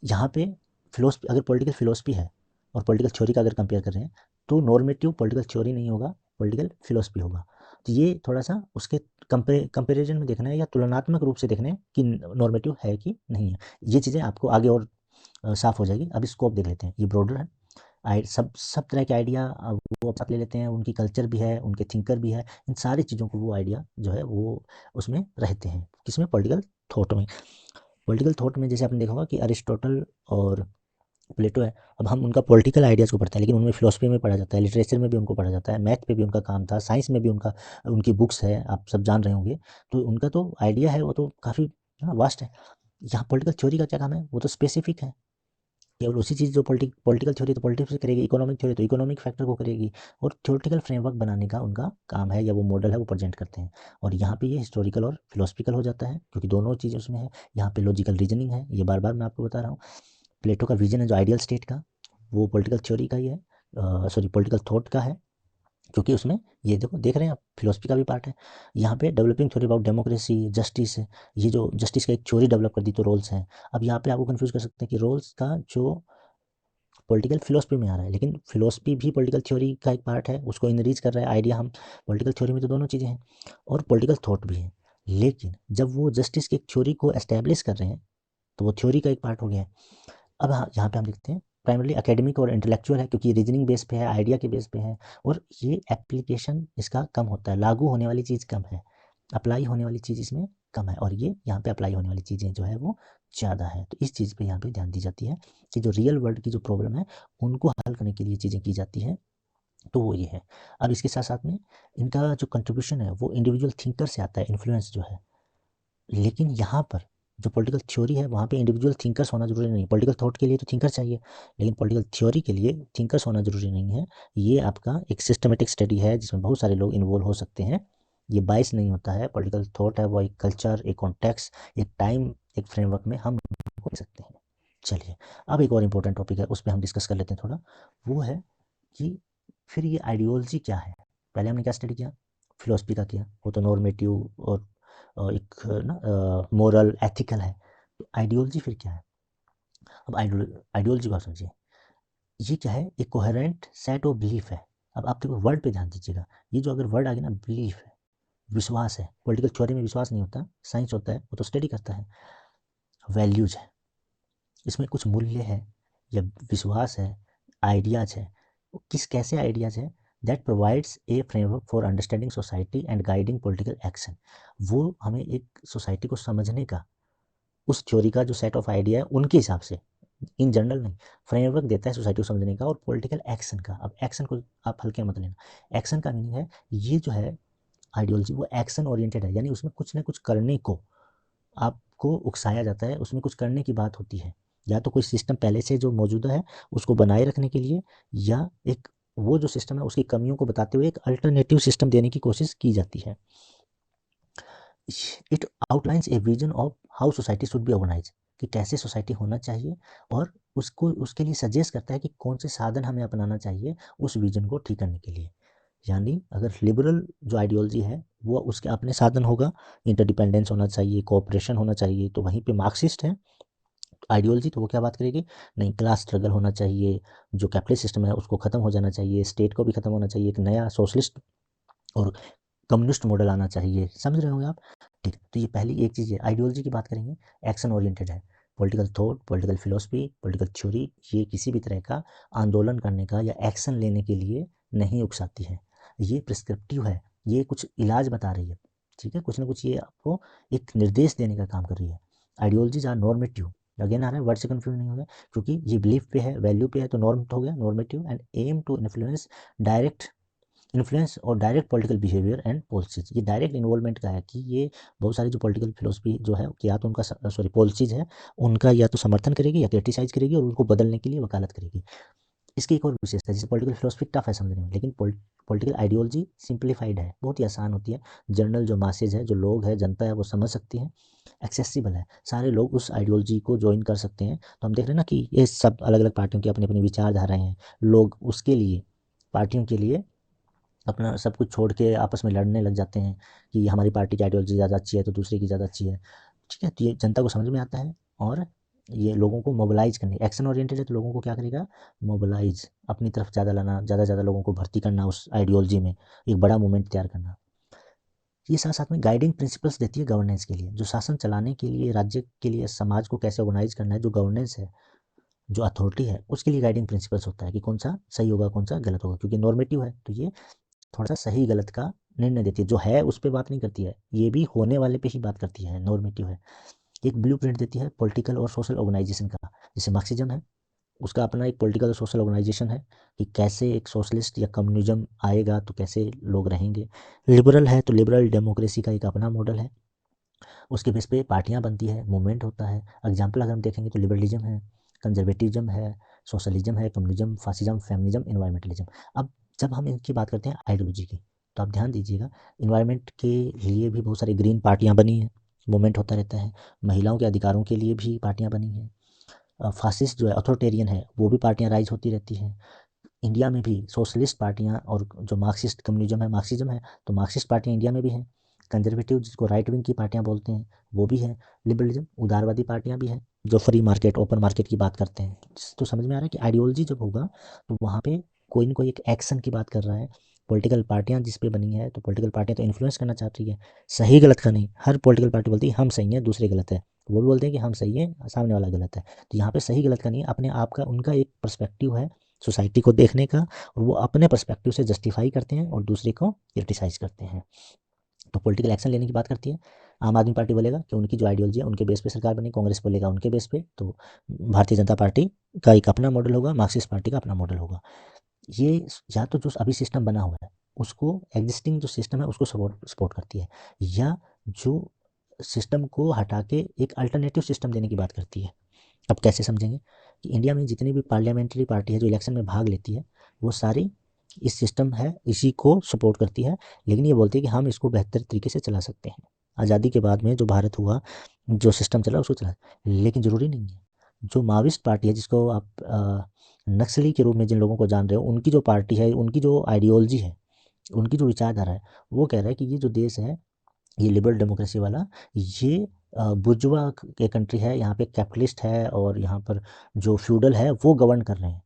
यहाँ पे फिलोसफी, अगर पॉलिटिकल फिलोसफी है और पॉलिटिकल थ्योरी का अगर कंपेयर कर रहे हैं तो नॉर्मेटिव पॉलिटिकल थ्योरी नहीं होगा, पॉलिटिकल फिलोसफी होगा। तो ये थोड़ा सा उसके कंपेरिजन में देखना है या तुलनात्मक रूप से देखना है कि नॉर्मेटिव है कि नहीं है। ये चीज़ें आपको आगे और साफ हो जाएगी। अभी स्कोप देख लेते हैं, ये ब्रॉडर है, सब तरह के आइडिया वो साथ ले लेते हैं, उनकी कल्चर भी है, उनके थिंकर भी है, इन सारी चीज़ों को वो आइडिया जो है वो उसमें रहते हैं, किसमें, पॉलिटिकल थॉट में। पॉलिटिकल थॉट में जैसे आपने देखा होगा कि अरिस्टोटल और प्लेटो है, अब हम उनका पॉलिटिकल आइडियाज़ को पढ़ते हैं, लेकिन उनमें फिलोसफी में पढ़ा जाता है, लिटरेचर में भी उनको पढ़ा जाता है, मैथ पे भी उनका काम था, साइंस में भी उनका उनकी बुक्स है, आप सब जान रहे होंगे। तो उनका तो आइडिया है वो तो काफ़ी वास्ट है। यहाँ पॉलिटिकल थ्योरी का क्या काम है, वो तो स्पेसिफिक है, केवल उसी चीज़ जो पॉलिटिकल थ्योरी तो पॉलिटिक्स से करेगी, इकोनॉमिक थ्योरी तो इकोनॉमिक फैक्टर को करेगी, और थ्योरेटिकल फ्रेमवर्क बनाने का उनका काम है, या वो मॉडल है वो प्रेजेंट करते हैं। और यहाँ पे ये हिस्टोरिकल और फिलोसफिकल हो जाता है क्योंकि दोनों चीज़ उसमें है। यहाँ पे लॉजिकल रीजनिंग है, ये बार बार मैं आपको बता रहा हूँ। प्लेटो का विजन है जो आइडियल स्टेट का, वो पॉलिटिकल थ्योरी का ही है, सॉरी पॉलिटिकल थॉट का है। क्योंकि उसमें ये देखो देख रहे हैं आप, फिलोसफी का भी पार्ट है। यहाँ पे developing theory about democracy, justice है, ये जो जस्टिस का एक थ्योरी डेवलप कर दी तो रोल्स हैं। अब यहाँ पे आपको कंफ्यूज कर सकते हैं कि रोल्स का जो पॉलिटिकल फिलोसफी में आ रहा है, लेकिन फिलोसफी भी पॉलिटिकल थ्योरी का एक पार्ट है, उसको इनरीच कर रहा है आइडिया। हम पॉलिटिकल थ्योरी में तो दोनों चीज़ें हैं और पॉलिटिकल थॉट भी है, लेकिन जब वो जस्टिस की एक थ्योरी को एस्टेब्लिश कर रहे हैं तो वो थ्योरी का एक पार्ट हो गया है। अब यहाँ पे हम देखते हैं प्राइमरली एकेडमिक और इंटेलेक्चुअल है, क्योंकि रीजनिंग बेस पे है, आइडिया के बेस पे है, और ये एप्लीकेशन इसका कम होता है, लागू होने वाली चीज़ कम है, अप्लाई होने वाली चीज़ इसमें कम है, और ये यहाँ पे अप्लाई होने वाली चीज़ें जो है वो ज़्यादा है। तो इस चीज़ पे यहाँ पे ध्यान दी जाती है कि जो रियल वर्ल्ड की जो प्रॉब्लम है उनको हल करने के लिए चीज़ें की जाती हैं, तो वो ये है। अब इसके साथ साथ में इनका जो कंट्रीब्यूशन है वो इंडिविजुअल थिंकर से आता है, इन्फ्लुएंस जो है। लेकिन यहाँ पर जो पॉलिटिकल थ्योरी है वहाँ पे इंडिविजुअल थिंकर्स होना ज़रूरी नहीं। पॉलिटिकल थॉट के लिए तो थिंकर चाहिए, लेकिन पॉलिटिकल थ्योरी के लिए थिंकर्स होना ज़रूरी नहीं है। ये आपका एक सिस्टमेटिक स्टडी है जिसमें बहुत सारे लोग इन्वॉल्व हो सकते हैं। ये बाइस नहीं होता है। पॉलिटिकल थॉट है वो एक कल्चर, एक कॉन्टेक्स्ट, एक टाइम, एक फ्रेमवर्क में हम हो सकते हैं। चलिए, अब एक और इम्पोर्टेंट टॉपिक है, उस पर हम डिस्कस कर लेते हैं थोड़ा। वो है कि फिर ये आइडियोलॉजी क्या है। पहले हमने क्या स्टडी किया, फिलोसफी का किया, वो तो नॉर्मेटिव और एक ना मोरल एथिकल है। तो आइडियोलॉजी फिर क्या है। अब आइडियोलॉजी को आप समझिए, ये क्या है, एक कोहेरेंट सेट ऑफ बिलीफ है। अब आप देखो वर्ड पे ध्यान दीजिएगा, ये जो अगर वर्ड आ गया ना, बिलीफ है, विश्वास है। पॉलिटिकल थ्योरी में विश्वास नहीं होता, साइंस होता है, वो तो स्टडी करता है। वैल्यूज है, इसमें कुछ मूल्य है या विश्वास है, आइडियाज है। वो किस कैसे आइडियाज है, that provides a framework for understanding society and guiding political action. वो हमें एक सोसाइटी को समझने का, उस थ्योरी का जो सेट ऑफ आइडिया है उनके हिसाब से, इन जनरल नहीं, फ्रेमवर्क देता है सोसाइटी को समझने का और पॉलिटिकल एक्शन का। अब एक्शन को आप हल्के मत लेना, एक्शन का मीनिंग है ये जो है आइडियोलॉजी वो एक्शन ओरिएंटेड है, यानी उसमें कुछ ना कुछ करने को आपको उकसाया जाता है, उसमें कुछ करने की बात होती है, या तो कोई सिस्टम पहले से जो मौजूदा है उसको बनाए रखने के लिए, या एक वो जो सिस्टम है उसकी कमियों को बताते हुए एक अल्टरनेटिव सिस्टम देने की कोशिश की जाती है। It outlines a vision of how society should be organise, कि कैसे सोसाइटी होना चाहिए, और उसको उसके लिए सजेस्ट करता है कि कौन से साधन हमें अपनाना चाहिए उस विजन को ठीक करने के लिए। यानी अगर लिबरल जो आइडियोलॉजी है वो उसके अपने साधन होगा, इंटरडिपेंडेंस होना चाहिए, कोऑपरेशन होना चाहिए, तो वहीं पे मार्क्सिस्ट है आइडियोलॉजी, तो वो क्या बात करेगी, नहीं क्लास स्ट्रगल होना चाहिए, जो कैपिटलिस्ट सिस्टम है उसको खत्म हो जाना चाहिए, स्टेट को भी खत्म होना चाहिए, एक नया सोशलिस्ट और कम्युनिस्ट मॉडल आना चाहिए। समझ रहे होंगे आप, ठीक। तो ये पहली एक चीज़ है, आइडियोलॉजी की बात करेंगे, एक्शन ओरिएंटेड है। Political thought, political philosophy, political theory, ये किसी भी तरह का आंदोलन करने का या एक्शन लेने के लिए नहीं उकसाती है, ये प्रिस्क्रिप्टिव है, ये कुछ इलाज बता रही है, ठीक है, कुछ ना कुछ ये आपको एक निर्देश देने का काम कर रही है। आइडियोलॉजीज आर नॉर्मेटिव, अगेन आ रहा है, वर्ड से कंफ्यूज नहीं होगा, क्योंकि ये बिलीफ पे है, वैल्यू पे है, तो नॉर्म तो हो गया normative, and aim to influence direct, influence और direct political behaviour and policies. ये डायरेक्ट इन्वॉल्वमेंट का है कि ये बहुत सारी जो पॉलिटिकल फिलोसफी जो है कि या तो उनका सॉरी पॉलिसीज है उनका या तो समर्थन करेगी या क्रिटिसाइज करेगी और उनको बदलने के लिए वकालत करेगी। इसकी एक और विशेषता है, जैसे पॉलिटिकल फिलोसफी टफ है समझने में, लेकिन पॉलिटिकल आइडियोलॉजी सिंप्लीफाइड है, बहुत ही आसान होती है, जनरल जो मासेज है, जो लोग है, जनता है, वो समझ सकती है, एक्सेसिबल है, सारे लोग उस आइडियोलॉजी को ज्वाइन कर सकते हैं। तो हम देख रहे हैं ना कि ये सब अलग अलग पार्टियों की अपनी अपनी विचारधाराएं हैं, लोग उसके लिए, पार्टियों के लिए अपना सब कुछ छोड़ के आपस में लड़ने लग जाते हैं कि हमारी पार्टी की आइडियोलॉजी ज़्यादा अच्छी है तो दूसरे की ज़्यादा अच्छी है, ठीक है। तो ये जनता को समझ में आता है, और ये लोगों को मोबिलाइज करने, एक्शन ओरिएंटेड है तो लोगों को क्या करेगा, मोबिलाइज, अपनी तरफ ज़्यादा लाना, ज़्यादा ज़्यादा लोगों को भर्ती करना उस आइडियोलॉजी में, एक बड़ा मूवमेंट तैयार करना। ये साथ साथ में गाइडिंग प्रिंसिपल्स देती है गवर्नेंस के लिए, जो शासन चलाने के लिए, राज्य के लिए, समाज को कैसे ऑर्गेनाइज करना है, जो गवर्नेंस है, जो अथॉरिटी है, उसके लिए गाइडिंग प्रिंसिपल्स होता है कि कौन सा सही होगा कौन सा गलत होगा, क्योंकि नॉर्मेटिव है तो ये थोड़ा सा सही गलत का निर्णय देती है, जो है उस पर बात नहीं करती है, ये भी होने वाले पे ही बात करती है, नॉर्मेटिव है। एक ब्लूप्रिंट देती है पॉलिटिकल और सोशल ऑर्गेनाइजेशन का, जैसे मार्क्सिज्म है, उसका अपना एक पॉलिटिकल और सोशल ऑर्गेनाइजेशन है कि कैसे एक सोशलिस्ट या कम्युनिज्म आएगा तो कैसे लोग रहेंगे। लिबरल है तो लिबरल डेमोक्रेसी का एक अपना मॉडल है, उसके बेस पे पार्टियां बनती है, मूवमेंट होता है। एग्जाम्पल अगर हम देखेंगे तो लिबरलिज्म है, कंजर्वेटिज्म है, सोशलिज्म है, कम्युनिज्म, फासिज्म, फेमिनिज्म, इन्वायरमेंटलिज्म। अब जब हम इनकी बात करते हैं आइडियोलॉजी की, तो आप ध्यान दीजिएगा, इन्वायरमेंट के लिए भी बहुत सारी ग्रीन पार्टियां बनी हैं, मूवमेंट होता रहता है। महिलाओं के अधिकारों के लिए भी पार्टियां बनी हैं। फासिस्ट जो है, अथॉरिटेरियन है, वो भी पार्टियां राइज होती रहती हैं। इंडिया में भी सोशलिस्ट पार्टियां और जो मार्क्सिज्म है तो मार्क्सिस्ट पार्टियां इंडिया में भी हैं। कंजर्वेटिव जिसको राइट विंग की पार्टियां बोलते हैं वो भी है। लिबरलिज्म उदारवादी पार्टियां भी हैं जो फ्री मार्केट ओपन मार्केट की बात करते हैं। तो समझ में आ रहा है कि आइडियोलॉजी जब होगा तो वहाँ पे कोई ना कोई एक एक्शन की बात कर रहा है। पॉलिटिकल पार्टियां जिस पे बनी है तो पॉलिटिकल पार्टियां तो इन्फ्लुएंस करना चाहती है, सही गलत का नहीं। हर पॉलिटिकल पार्टी बोलती है हम सही हैं दूसरे गलत है, वो भी बोलते हैं कि हम सही हैं सामने वाला गलत है। तो यहाँ पे सही गलत का नहीं, अपने आप का उनका एक पर्सपेक्टिव है सोसाइटी को देखने का, और वो अपने पर्सपेक्टिव से जस्टिफाई करते हैं और दूसरे को क्रिटिसाइज करते हैं। तो पॉलिटिकल एक्शन लेने की बात करती है। आम आदमी पार्टी बोलेगा कि उनकी जो आइडियोलॉजी है उनके बेस पे सरकार बनी, कांग्रेस बोलेगा उनके बेस पे, तो भारतीय जनता पार्टी का एक अपना मॉडल होगा, मार्क्सिस्ट पार्टी का अपना मॉडल होगा। ये या तो जो अभी सिस्टम बना हुआ है उसको, एग्जिस्टिंग जो सिस्टम है उसको सपोर्ट करती है, या जो सिस्टम को हटा के एक अल्टरनेटिव सिस्टम देने की बात करती है। अब कैसे समझेंगे कि इंडिया में जितनी भी पार्लियामेंट्री पार्टी है जो इलेक्शन में भाग लेती है वो सारी इस सिस्टम है इसी को सपोर्ट करती है, लेकिन ये बोलती है कि हम इसको बेहतर तरीके से चला सकते हैं। आज़ादी के बाद में जो भारत हुआ जो सिस्टम चला उसको चला, लेकिन ज़रूरी नहीं है। जो माविस्ट पार्टी है जिसको आप नक्सली के रूप में जिन लोगों को जान रहे हो, उनकी जो पार्टी है, उनकी जो आइडियोलॉजी है, उनकी जो विचारधारा है, वो कह रहा है कि ये जो देश है ये लिबरल डेमोक्रेसी वाला, ये बुर्जुआ के कंट्री है, यहाँ पे कैपिटलिस्ट है और यहाँ पर जो फ्यूडल है वो गवर्न कर रहे हैं।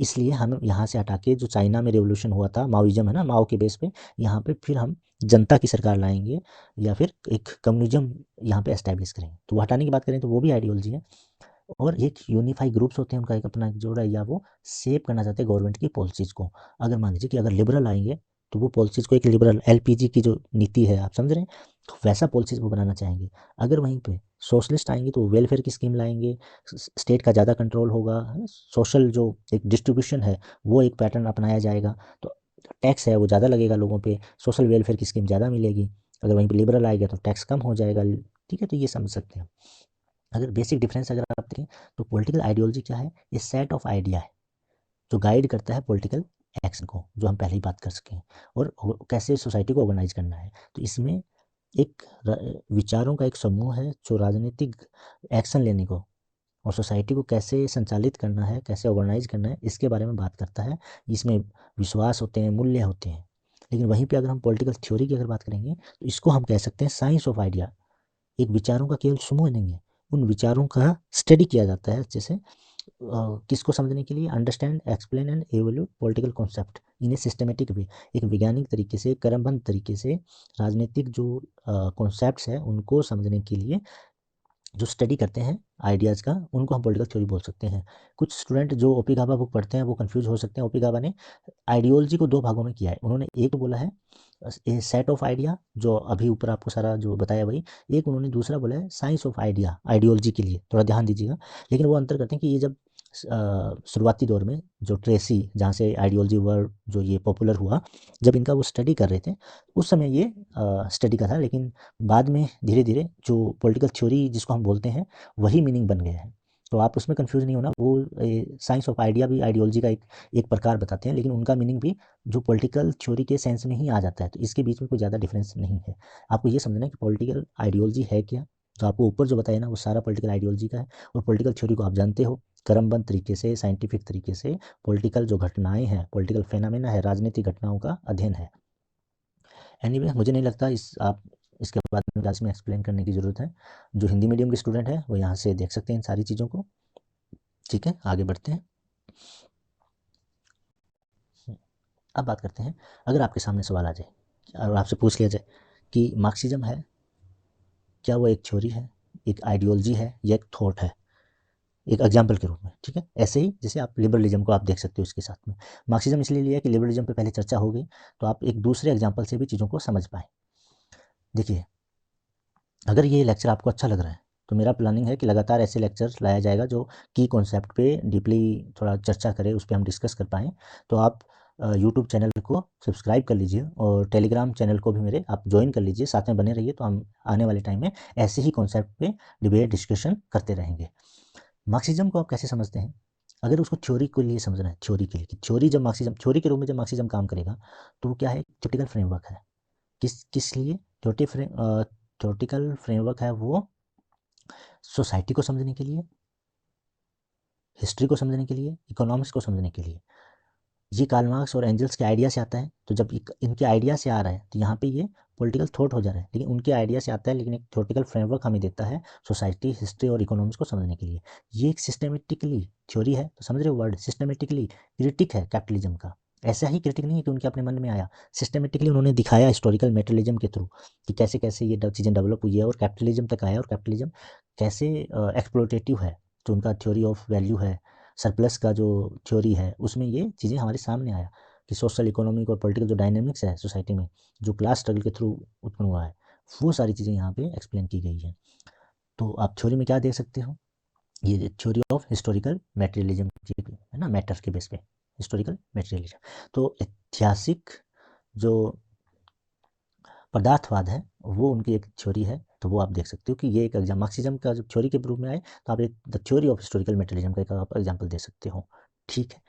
इसलिए हम यहाँ से हटा के जो चाइना में रेवोल्यूशन हुआ था माओइज्म है ना, माओ के बेस पे, यहाँ पे फिर हम जनता की सरकार लाएंगे या फिर एक कम्युनिज्म यहाँ पे एस्टैब्लिश करेंगे। तो वो हटाने की बात करें तो वो भी आइडियोलॉजी है। और एक यूनिफाई ग्रुप्स होते हैं उनका एक अपना एक जोड़ा, या वो सेव करना चाहते हैं गवर्नमेंट की पॉलिसीज़ को। अगर मान लीजिए कि अगर लिबरल आएंगे तो वो पॉलिसीज़ को एक लिबरल एलपीजी की जो नीति है आप समझ रहे हैं, तो वैसा पॉलिसीज़ वो बनाना चाहेंगे। अगर वहीं पे सोशलिस्ट आएंगे तो वेलफेयर की स्कीम लाएंगे, स्टेट का ज़्यादा कंट्रोल होगा, है ना, सोशल जो एक डिस्ट्रीब्यूशन है वो एक पैटर्न अपनाया जाएगा, तो टैक्स है वो ज़्यादा लगेगा लोगों पे, सोशल वेलफेयर की स्कीम ज़्यादा मिलेगी। अगर वहीं पे लिबरल आएगा तो टैक्स कम हो जाएगा। ठीक है, तो ये समझ सकते हैं। अगर बेसिक डिफरेंस अगर आप देखें तो पॉलिटिकल आइडियोलॉजी क्या है, ये सेट ऑफ आइडिया है जो गाइड करता है पॉलिटिकल एक्शन को, जो हम पहले ही बात कर सके हैं, और कैसे सोसाइटी को ऑर्गेनाइज करना है। तो इसमें एक विचारों का एक समूह है जो राजनीतिक एक्शन लेने को और सोसाइटी को कैसे संचालित करना है, कैसे ऑर्गेनाइज करना है, इसके बारे में बात करता है। इसमें विश्वास होते हैं, मूल्य होते हैं। लेकिन वहीं पे अगर हम पॉलिटिकल थ्योरी की अगर बात करेंगे तो इसको हम कह सकते हैं साइंस ऑफ आइडिया। एक विचारों का केवल समूह नहीं है, उन विचारों का स्टडी किया जाता है। जैसे किसको समझने के लिए, understand explain and evolute political concept in a systematic way, एक वैज्ञानिक तरीके से, क्रमबद्ध तरीके से राजनीतिक जो कॉन्सेप्ट्स हैं उनको समझने के लिए जो स्टडी करते हैं आइडियाज़ का, उनको हम पॉलिटिकल थ्योरी बोल सकते हैं। कुछ स्टूडेंट जो ओपी गाबा बुक पढ़ते हैं वो कंफ्यूज हो सकते हैं। ओपी गाबा ने आइडियोलॉजी को दो भागों में किया है। उन्होंने एक बोला है ए सेट ऑफ आइडिया, जो अभी ऊपर आपको सारा जो बताया वही। एक उन्होंने दूसरा बोला है साइंस ऑफ आइडिया, आइडियोलॉजी के लिए थोड़ा ध्यान दीजिएगा। लेकिन वो अंतर करते हैं कि ये जब शुरुआती दौर में जो ट्रेसी, जहाँ से आइडियोलॉजी वर्ड जो ये पॉपुलर हुआ, जब इनका वो स्टडी कर रहे थे उस समय ये स्टडी का था। लेकिन बाद में धीरे धीरे जो पॉलिटिकल थ्योरी जिसको हम बोलते हैं वही मीनिंग बन गया है। तो आप उसमें कंफ्यूज नहीं होना। वो साइंस ऑफ आइडिया भी आइडियोलॉजी का एक एक प्रकार बताते हैं, लेकिन उनका मीनिंग भी जो पॉलिटिकल थ्योरी के सेंस में ही आ जाता है। तो इसके बीच में कोई ज़्यादा डिफरेंस नहीं है। आपको ये समझना है कि पॉलिटिकल आइडियोलॉजी है क्या। जो आपको ऊपर जो बताया ना वो सारा पॉलिटिकल आइडियोलॉजी का है, और पॉलिटिकल थ्योरी को आप जानते हो क्रमबद्ध तरीके से, साइंटिफिक तरीके से पॉलिटिकल जो घटनाएं हैं, पॉलिटिकल फेनामेना है, राजनीतिक घटनाओं का अध्ययन है। एनीवे मुझे नहीं लगता आप इसके बाद में क्लास में एक्सप्लेन करने की ज़रूरत है। जो हिंदी मीडियम के स्टूडेंट हैं वो यहाँ से देख सकते हैं इन सारी चीज़ों को। ठीक है, आगे बढ़ते हैं। अब बात करते हैं, अगर आपके सामने सवाल आ जाए और आपसे पूछ लिया जाए कि मार्क्सिज्म है क्या, वो एक थ्योरी है, एक आइडियोलॉजी है, या एक थॉट है, एक एग्जाम्पल के रूप में। ठीक है, ऐसे ही जैसे आप लिबरलिज्म को आप देख सकते हो इसके साथ में। मार्क्सिज्म इसलिए लिया कि लिबरलिज्म पे पहले चर्चा हो गई, तो आप एक दूसरे एग्जाम्पल से भी चीज़ों को समझ पाएँ। देखिए, अगर ये लेक्चर आपको अच्छा लग रहा है तो मेरा प्लानिंग है कि लगातार ऐसे लेक्चर्स लाया जाएगा जो की कॉन्सेप्ट पे डीपली थोड़ा चर्चा करें, उस पर हम डिस्कस कर पाएँ। तो आप यूट्यूब चैनल को सब्सक्राइब कर लीजिए और टेलीग्राम चैनल को भी मेरे आप ज्वाइन कर लीजिए, साथ में बने रहिए। तो हम आने वाले टाइम में ऐसे ही कॉन्सेप्ट पे डिबेट डिस्कशन करते रहेंगे। मार्क्सिज्म को आप कैसे समझते हैं, अगर उसको थ्योरी के लिए समझना है, थ्योरी के लिए कि थ्योरी जब मार्क्सिज्म थ्योरी के रूप में जब मार्क्सिज्म काम करेगा तो वो क्या है, थ्योरेटिकल फ्रेमवर्क है। किस किस लिए थ्योरेटिकल फ्रेमवर्क है, वो सोसाइटी को समझने के लिए, हिस्ट्री को समझने के लिए, इकोनॉमिक्स को समझने के लिए। ये कार्ल मार्क्स और एंजल्स के आइडिया से आता है। तो जब इनके आइडिया से आ रहा है तो यहाँ पे ये पॉलिटिकल थॉट हो जा रहा है, लेकिन उनके आइडिया से आता है, लेकिन एक थ्योरेटिकल फ्रेमवर्क हमें देता है सोसाइटी, हिस्ट्री और इकोनॉमिक्स को समझने के लिए। ये एक सिस्टमेटिकली थ्योरी है, तो समझ रहे हो वर्ड, सिस्टमेटिकली क्रिटिक है कैपिटलिज्म का। ऐसा ही क्रिटिक नहीं है कि उनके अपने मन में आया, सिस्टमेटिकली उन्होंने दिखाया हिस्टोरिकल मेटेरियलिज्म के थ्रू कि कैसे कैसे ये चीज़ें डेवलप हुई है और कैपिटलिज्म तक आया, और कैपिटलिज्म कैसे एक्सप्लोटेटिव है। जो उनका थ्योरी ऑफ वैल्यू है, सरप्लस का जो थ्योरी है, उसमें ये चीज़ें हमारे सामने आया कि सोशल, इकोनॉमिक और पॉलिटिकल जो डायनेमिक्स है सोसाइटी में, जो क्लास स्ट्रगल के थ्रू उत्पन्न हुआ है, वो सारी चीज़ें यहाँ पे एक्सप्लेन की गई हैं। तो आप थ्योरी में क्या देख सकते हो, ये थ्योरी ऑफ हिस्टोरिकल मेटेरियलिज्म है ना, मैटर के बेस पे हिस्टोरिकल मेटेरियलिज्म। तो ऐतिहासिक जो पदार्थवाद है वो उनकी एक थ्योरी है, तो वो आप देख सकते हो कि ये एक एग्जाम मार्क्सिज्म का जब थ्योरी के रूप में आए तो आप एक the theory of historical materialism का एक आप एग्जाम्पल दे सकते हो। ठीक है,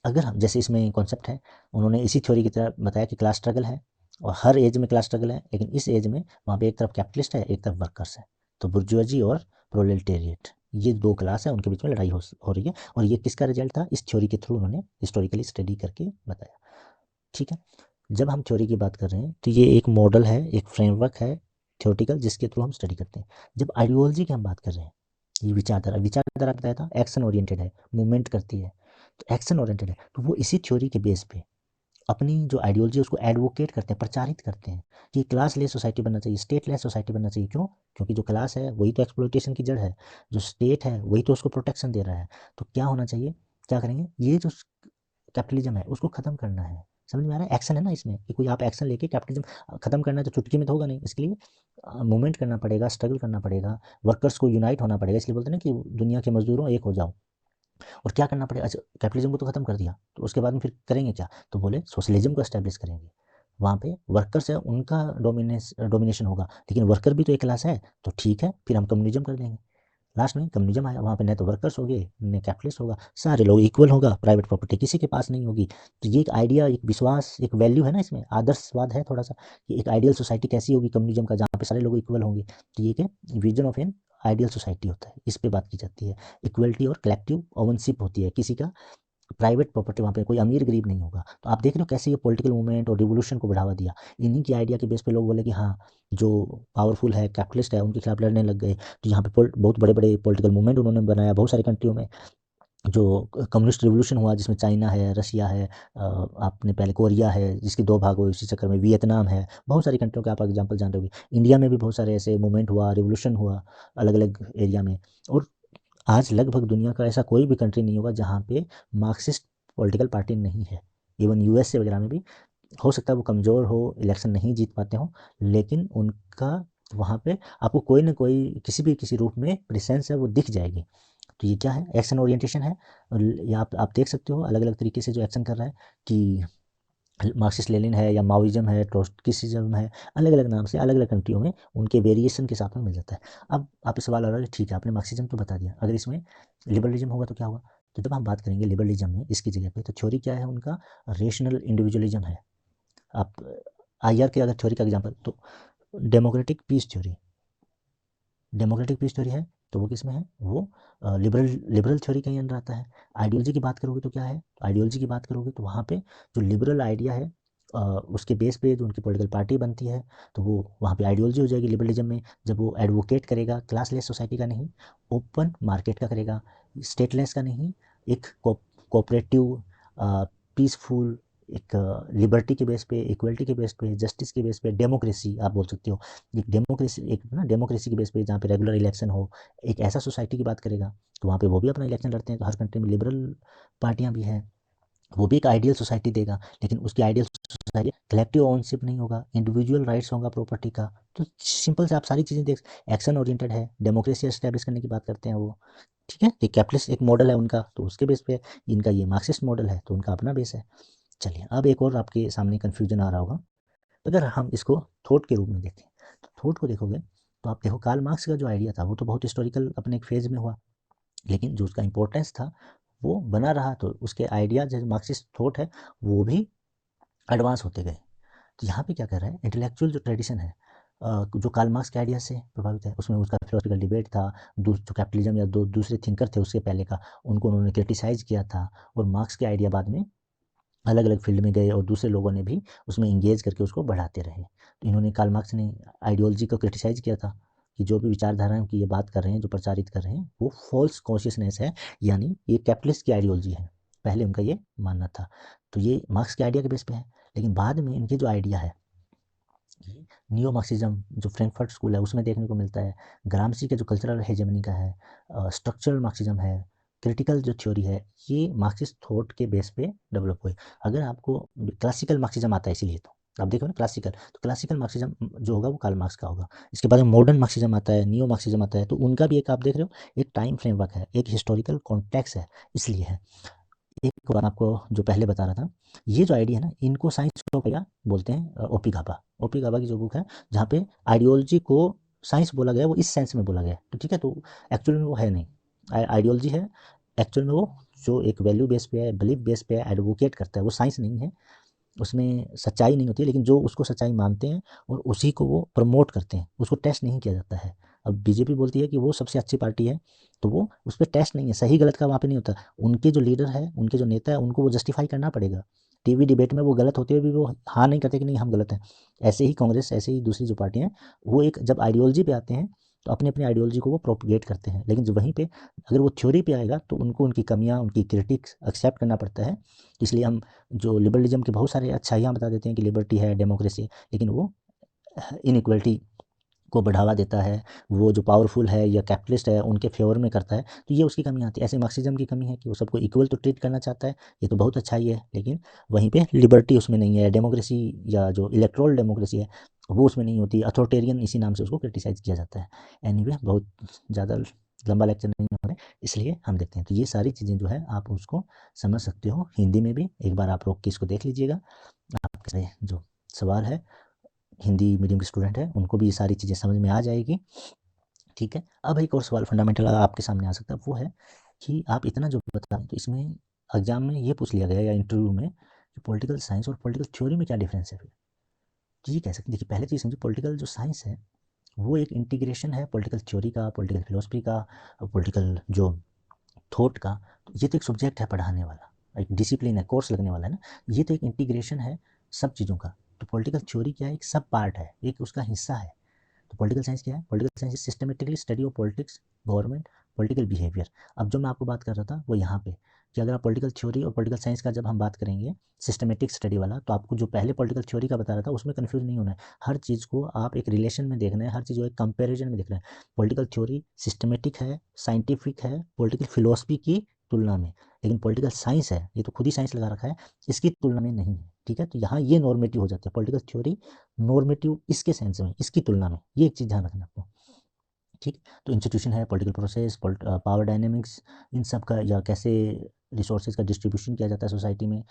अगर हम जैसे इसमें कॉन्सेप्ट है, उन्होंने इसी थ्योरी की तरह बताया कि क्लास स्ट्रगल है और हर एज में क्लास स्ट्रगल है, लेकिन इस एज में वहाँ पे एक तरफ कैपिटलिस्ट है, एक तरफ वर्कर्स है। तो बुर्जुआजी और प्रोलेटेरिएट, ये दो क्लास है, उनके बीच में लड़ाई हो रही है, और ये किसका रिजल्ट था, इस थ्योरी के थ्रू उन्होंने हिस्टोरिकली स्टडी करके बताया। ठीक है, जब हम थ्योरी की बात कर रहे हैं तो ये एक मॉडल है, एक फ्रेमवर्क है थ्योरेटिकल, जिसके थ्रू हम स्टडी करते हैं। जब आइडियोलॉजी की हम बात कर रहे हैं, ये विचारधारा, विचारधारा बताया था एक्शन ओरिएंटेड है, मूवमेंट करती है, तो एक्शन ओरिएंटेड है, तो वो इसी थ्योरी के बेस पे अपनी जो आइडियोलॉजी है उसको एडवोकेट करते हैं, प्रचारित करते हैं कि क्लास लेस सोसाइटी बनना चाहिए, स्टेट लेस सोसाइटी बनना चाहिए। क्यों? क्योंकि जो क्लास है वही तो एक्सप्लॉइटेशन की जड़ है, जो स्टेट है वही तो उसको प्रोटेक्शन दे रहा है। तो क्या होना चाहिए, क्या करेंगे, ये जो कैपिटलिज्म है उसको खत्म करना है। समझ में आ रहा है, एक्शन है ना इसमें कि कोई आप एक्शन लेके कैपिटलिज्म खत्म करना है, तो चुटकी में तो होगा नहीं, इसके लिए मूवमेंट करना पड़ेगा, स्ट्रगल करना पड़ेगा, वर्कर्स को यूनाइट होना पड़ेगा। इसलिए बोलते हैं ना कि दुनिया के मजदूरों एक हो जाओ। और क्या करना पड़ेगा, अच्छा कैपिटलिज्म को तो खत्म कर दिया, तो उसके बाद में फिर करेंगे क्या, तो बोले सोशलिज्म को एस्टेब्लिश करेंगे। वहाँ पे वर्कर्स है, उनका डोमिनेशन होगा, लेकिन वर्कर भी तो एक क्लास है, तो ठीक है फिर हम कम्युनिज्म कर देंगे। लास्ट में कम्युनिज्म आया, वहाँ पे न तो वर्कर्स हो गए न कैपिटलिस्ट होगा, सारे लोग इक्वल होगा, प्राइवेट प्रॉपर्टी किसी के पास नहीं होगी। तो ये एक आइडिया, एक विश्वास, एक वैल्यू है ना इसमें, आदर्शवाद है थोड़ा सा कि एक आइडियल सोसाइटी कैसी होगी कम्युनिज्म का, जहाँ पे सारे लोग इक्वल होंगे। तो ये क्या vision of an ideal society होता है, इस पे बात की जाती है। इक्वलिटी और कलेक्टिव ओवनशिप होती है, किसी का प्राइवेट प्रॉपर्टी, वहाँ पे कोई अमीर गरीब नहीं होगा। तो आप देख रहे हो कैसे ये पॉलिटिकल मूवमेंट और रिवोल्यूशन को बढ़ावा दिया, इन्हीं की आइडिया के बेस पे लोग बोले कि हाँ जो पावरफुल है, कैपिटलिस्ट है, उनके खिलाफ लड़ने लग गए। तो यहाँ पे बहुत बड़े बड़े पॉलिटिकल मूवमेंट उन्होंने बनाया बहुत सारी कंट्रियों में। जो कम्युनिस्ट रिवोल्यूशन हुआ जिसमें चाइना है, रशिया है, आपने पहले कोरिया है जिसके दो भाग हुए, उसी चक्कर में वियतनाम है, बहुत सारी कंट्रियों के आप एग्जाम्पल जान रहे होंगे। इंडिया में भी बहुत सारे ऐसे मूवमेंट हुआ, रिवोल्यूशन हुआ अलग अलग एरिया में। और आज लगभग दुनिया का ऐसा कोई भी कंट्री नहीं होगा जहाँ पे मार्क्सिस्ट पॉलिटिकल पार्टी नहीं है। इवन यूएसए वगैरह में भी हो सकता है वो कमज़ोर हो, इलेक्शन नहीं जीत पाते हों, लेकिन उनका वहाँ पे आपको कोई ना कोई किसी भी किसी रूप में प्रेजेंस है, वो दिख जाएगी। तो ये क्या है, एक्शन ओरिएंटेशन है। और ये आप देख सकते हो अलग अलग तरीके से जो एक्शन कर रहा है कि मार्क्सिस्ट लेनिन है या माओइज्म है, ट्रोट्स्किज्म है, अलग अलग नाम से अलग अलग कंट्रियों में उनके वेरिएशन के साथ में मिल जाता है। अब आप पे सवाल आ रहा है, ठीक है आपने मार्क्सिज्म तो बता दिया, अगर इसमें लिबरलिज्म होगा तो क्या होगा। तो जब हम बात करेंगे लिबरलिज्म में इसकी जगह पे, तो थ्योरी क्या है उनका, रेशनल इंडिविजुअलिज्म है। आप आईआर के अगर थ्योरी का एग्जांपल, तो democratic peace theory, democratic peace theory है, तो वो किसमें है, वो लिबरल लिबरल थ्योरी के अंदर आता है। आइडियोलॉजी की बात करोगे तो क्या है, आइडियोलॉजी की बात करोगे तो वहाँ पे जो लिबरल आइडिया है, उसके बेस पे जो उनकी पॉलिटिकल पार्टी बनती है, तो वो वहाँ पे आइडियोलॉजी हो जाएगी लिबरलिज्म में। जब वो एडवोकेट करेगा क्लासलेस सोसाइटी का नहीं, ओपन मार्केट का करेगा, स्टेटलेस का नहीं, एक कोऑपरेटिव पीसफुल, एक लिबर्टी के बेस पे, इक्वलिटी के बेस पे, जस्टिस के बेस पे, डेमोक्रेसी आप बोल सकते हो। एक डेमोक्रेसी, एक ना डेमोक्रेसी के बेस पे जहाँ पे रेगुलर इलेक्शन हो, एक ऐसा सोसाइटी की बात करेगा, तो वहाँ पे वो भी अपना इलेक्शन लड़ते हैं। तो हर कंट्री में लिबरल पार्टियां भी हैं, वो भी एक आइडियल सोसाइटी देगा, लेकिन उसकी आइडियल सोसाइटी कलेक्टिव ओनरशिप नहीं होगा, इंडिविजुअल राइट्स होगा प्रॉपर्टी का। तो सिंपल से आप सारी चीज़ें देख, एक्शन ओरिएंटेड है, डेमोक्रेसी एस्टेब्लिश करने की बात करते हैं वो। ठीक है, ये कैपिटलिस्ट एक मॉडल है उनका, तो उसके बेस पे इनका ये मार्क्सिस्ट मॉडल है, तो उनका अपना बेस है। चलिए अब एक और आपके सामने कन्फ्यूजन आ रहा होगा, अगर हम इसको थॉट के रूप में देखें, तो थॉट को देखोगे तो आप देखो कार्ल मार्क्स का जो आइडिया था वो तो बहुत हिस्टोरिकल अपने एक फेज में हुआ, लेकिन जो उसका इंपॉर्टेंस था वो बना रहा, तो उसके आइडिया जो मार्क्सिस्ट थॉट है वो भी एडवांस होते गए। तो यहाँ पे क्या कर रहा है, इंटेलेक्चुअल जो ट्रेडिशन है, जो कार्ल मार्क्स के आइडिया से प्रभावित है, उसमें उसका फिलोसफिकल डिबेट था, जो कैपिटलिज्म या दूसरे थिंकर थे उससे पहले का, उनको उन्होंने क्रिटिसाइज किया था, और मार्क्स के आइडिया बाद में अलग अलग फील्ड में गए और दूसरे लोगों ने भी उसमें इंगेज करके उसको बढ़ाते रहे। तो इन्होंने कार्ल मार्क्स ने आइडियोलॉजी को क्रिटिसाइज़ किया था कि जो भी विचारधाराओं की ये बात कर रहे हैं, जो प्रचारित कर रहे हैं, वो फॉल्स कॉन्शियसनेस है, यानी ये कैपिटलिस्ट की आइडियोलॉजी है। पहले उनका ये मानना था। तो ये मार्क्स के आइडिया के बेस पे है, लेकिन बाद में इनके जो आइडिया है, नियो मार्क्सिज्म जो फ्रैंकफर्ट स्कूल है उसमें देखने को मिलता है, ग्रामसी का जो कल्चरल हेजेमनी का है, स्ट्रक्चरल मार्क्सिज्म है, क्रिटिकल जो थ्योरी है, ये मार्क्सिस्ट थॉट के बेस पे डेवलप हुए। अगर आपको क्लासिकल मार्क्सिज्म आता है, इसीलिए तो आप देखो ना क्लासिकल, तो क्लासिकल मार्क्सिज्म जो होगा वो कार्ल मार्क्स का होगा। इसके बाद में मॉडर्न मार्क्सिज्म आता है, नियो मार्क्सिज्म आता है, तो उनका भी एक आप देख रहे हो, एक टाइम फ्रेमवर्क है, एक हिस्टोरिकल कॉन्टेक्स्ट है, इसलिए है। एक और आपको जो पहले बता रहा था, ये जो आइडिया है ना, इनको साइंस का बोलते हैं, ओपी गाबा। ओपी गाबा की जो बुक है, जहाँ पे आइडियोलॉजी को साइंस बोला गया है, वो इस सेंस में बोला गया है, तो ठीक है, तो एक्चुअल में वो है नहीं, आइडियोलॉजी है। एक्चुअल में वो जो एक वैल्यू बेस पे है, बिलीफ बेस पे है, एडवोकेट करता है, वो साइंस नहीं है, उसमें सच्चाई नहीं होती है, लेकिन जो उसको सच्चाई मानते हैं और उसी को वो प्रमोट करते हैं, उसको टेस्ट नहीं किया जाता है। अब बीजेपी बोलती है कि वो सबसे अच्छी पार्टी है, तो वो उस पर टेस्ट नहीं है, सही गलत का वहाँ पे नहीं होता। उनके जो लीडर है, उनके जो नेता है, उनको वो जस्टिफाई करना पड़ेगा। टीवी डिबेट में वो गलत होते हुए भी वो हाँ नहीं करते कि नहीं हम गलत हैं। ऐसे ही कांग्रेस, ऐसे ही दूसरी जो पार्टियाँ हैं, वो एक जब आइडियोलॉजी पे आते हैं तो अपनी अपनी आइडियोलॉजी को वो प्रोपगेट करते हैं, लेकिन जब वहीं पे अगर वो थ्योरी पे आएगा तो उनको उनकी कमियाँ, उनकी क्रिटिक्स एक्सेप्ट करना पड़ता है। इसलिए हम जो लिबरलिज्म के बहुत सारे अच्छाइयाँ बता देते हैं कि लिबर्टी है, डेमोक्रेसी है, लेकिन वो इनइक्वलिटी को बढ़ावा देता है, वो जो पावरफुल है या कैपिटलिस्ट है उनके फेवर में करता है, तो ये उसकी कमी आती है। ऐसे मार्क्सिज्म की कमी है कि वो सबको इक्वल तो ट्रीट करना चाहता है, ये तो बहुत अच्छाई है, लेकिन वहीं पे लिबर्टी उसमें नहीं है, डेमोक्रेसी या जो इलेक्ट्रल डेमोक्रेसी है वो उसमें नहीं होती, अथॉरिटेरियन इसी नाम से उसको क्रिटिसाइज़ किया जाता है। एनीवे बहुत ज़्यादा लंबा लेक्चर नहीं हो रहा है, इसलिए हम देखते हैं। तो ये सारी चीज़ें जो है आप उसको समझ सकते हो हिंदी में भी, एक बार आप रोक के इसको देख लीजिएगा। आपके जो सवाल है, हिंदी मीडियम के स्टूडेंट हैं उनको भी ये सारी चीज़ें समझ में आ जाएगी, ठीक है। अब एक और सवाल फंडामेंटल आपके सामने आ सकता है, वो है कि आप इतना जो बता रहे हैं, तो इसमें एग्जाम में ये पूछ लिया गया या इंटरव्यू में कि पॉलिटिकल साइंस और पॉलिटिकल थ्योरी में क्या डिफरेंस है फिर। तो ये कह सकते हैं, देखिए पहले चीज़ समझिए, पॉलिटिकल जो साइंस है वो एक इंटीग्रेशन है पॉलिटिकल थ्योरी का, पॉलिटिकल फिलोसफी का, पॉलिटिकल जो थॉट का। तो ये तो एक सब्जेक्ट है पढ़ाने वाला, एक डिसिप्लिन है, कोर्स लगने वाला है ना, ये तो एक इंटीग्रेशन है सब चीज़ों का। तो पॉलिटिकल थ्योरी क्या है, एक सब पार्ट है, एक उसका हिस्सा है। तो पॉलिटिकल साइंस क्या है, political science is systematically study of politics, government, political behaviour. अब जो मैं आपको बात कर रहा था वो यहाँ पे, कि अगर आप पॉलिटिकल थ्योरी और पॉलिटिकल साइंस का जब हम बात करेंगे सिस्टमेटिक स्टडी वाला, तो आपको जो पहले पॉलिटिकल थ्योरी का बता रहा था उसमें कन्फ्यूज नहीं होना है। हर चीज़ को आप एक रिलेशन में देखना है, हर चीज़ को एक कंपेरिजन में देखना है। पॉलिटिकल थ्योरी सिस्टमेटिक है, साइंटिफिक है पॉलिटिकल फिलोसफी की तुलना में, लेकिन पॉलिटिकल साइंस है, ये तो खुद ही साइंस लगा रखा है, इसकी तुलना में नहीं है, ठीक है। तो यहाँ ये नॉर्मेटिव हो जाता है, पॉलिटिकल थ्योरी नॉर्मेटिव इसके सेंस में, इसकी तुलना में, ये एक चीज़ ध्यान रखना आपको, ठीक। तो इंस्टीट्यूशन है, पॉलिटिकल प्रोसेस, पावर डायनेमिक्स, इन सब का, या कैसे रिसोर्सेज का डिस्ट्रीब्यूशन किया जाता है सोसाइटी में,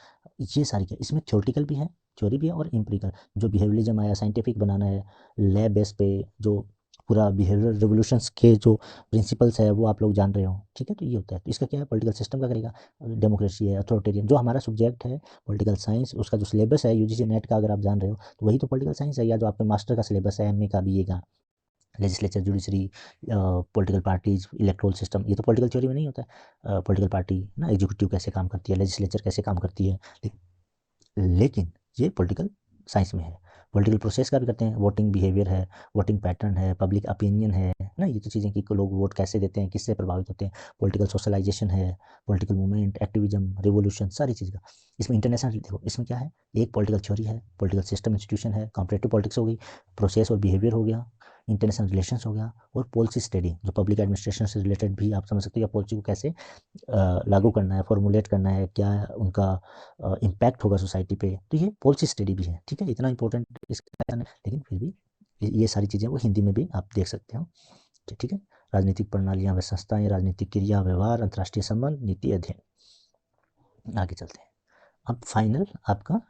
ये सारी क्या, इसमें थ्योरेटिकल भी है, थ्योरी भी है, और एम्पिरिकल जो बिहेवियरलिज्म आया, साइंटिफिक बनाना है, लैब बेस पे जो पूरा बिहेवियर रिवोल्यूशंस के जो प्रिंसिपल्स है वो आप लोग जान रहे हो, ठीक है। तो ये होता है, तो इसका क्या है, पॉलिटिकल सिस्टम का करेगा, डेमोक्रेसी है, अथॉरिटेरियन, जो हमारा सब्जेक्ट है पॉलिटिकल साइंस, उसका जो सिलेबस है यूजीसी नेट का अगर आप जान रहे हो तो वही तो पॉलिटिकल साइंस है, या जो आपके मास्टर का सिलेबस है, एमए का, बीए का, legislature, judiciary, political parties, electoral system, ये तो पॉलिटिकल थ्योरी में नहीं होता है। पॉलिटिकल पार्टी ना, एग्जीक्यूटिव कैसे काम करती है, लेजिस्लेचर कैसे काम करती है, लेकिन ये पॉलिटिकल साइंस में है। पॉलिटिकल प्रोसेस का भी करते हैं, वोटिंग बिहेवियर है, वोटिंग पैटर्न है, पब्लिक ओपिनियन है ना, ये तो चीज़ें कि लोग वोट कैसे देते हैं, किससे प्रभावित होते हैं, पॉलिटिकल सोशलाइजेशन है, पॉलिटिकल मूवमेंट, एक्टिविज्म, रिवोल्यूशन, सारी चीज़ का। इसमें इंटरनेशनल देखो, इसमें क्या है, एक पॉलिटिकल थ्योरी है, पॉलिटिकल सिस्टम इंस्टीट्यूशन है, कॉम्परेटिव पॉलिटिक्स हो गई, प्रोसेस और बिहेवियर हो गया, इंटरनेशनल रिलेशंस हो गया, और पॉलिसी स्टडी जो पब्लिक एडमिनिस्ट्रेशन से रिलेटेड भी आप समझ सकते हो, या पॉलिसी को कैसे लागू करना है, फॉर्मुलेट करना है, क्या उनका इम्पैक्ट होगा सोसाइटी पे, तो ये पॉलिसी स्टडी भी है, ठीक है। इतना इंपॉर्टेंट इसका नहीं, लेकिन फिर भी ये सारी चीज़ें वो हिंदी में भी आप देख सकते हो, ठीक है। राजनीतिक प्रणालियाँ व संस्थाएं, राजनीतिक क्रिया व्यवहार, अंतर्राष्ट्रीय संबंध, नीति अध्ययन, आगे चलते हैं। अब फाइनल आपका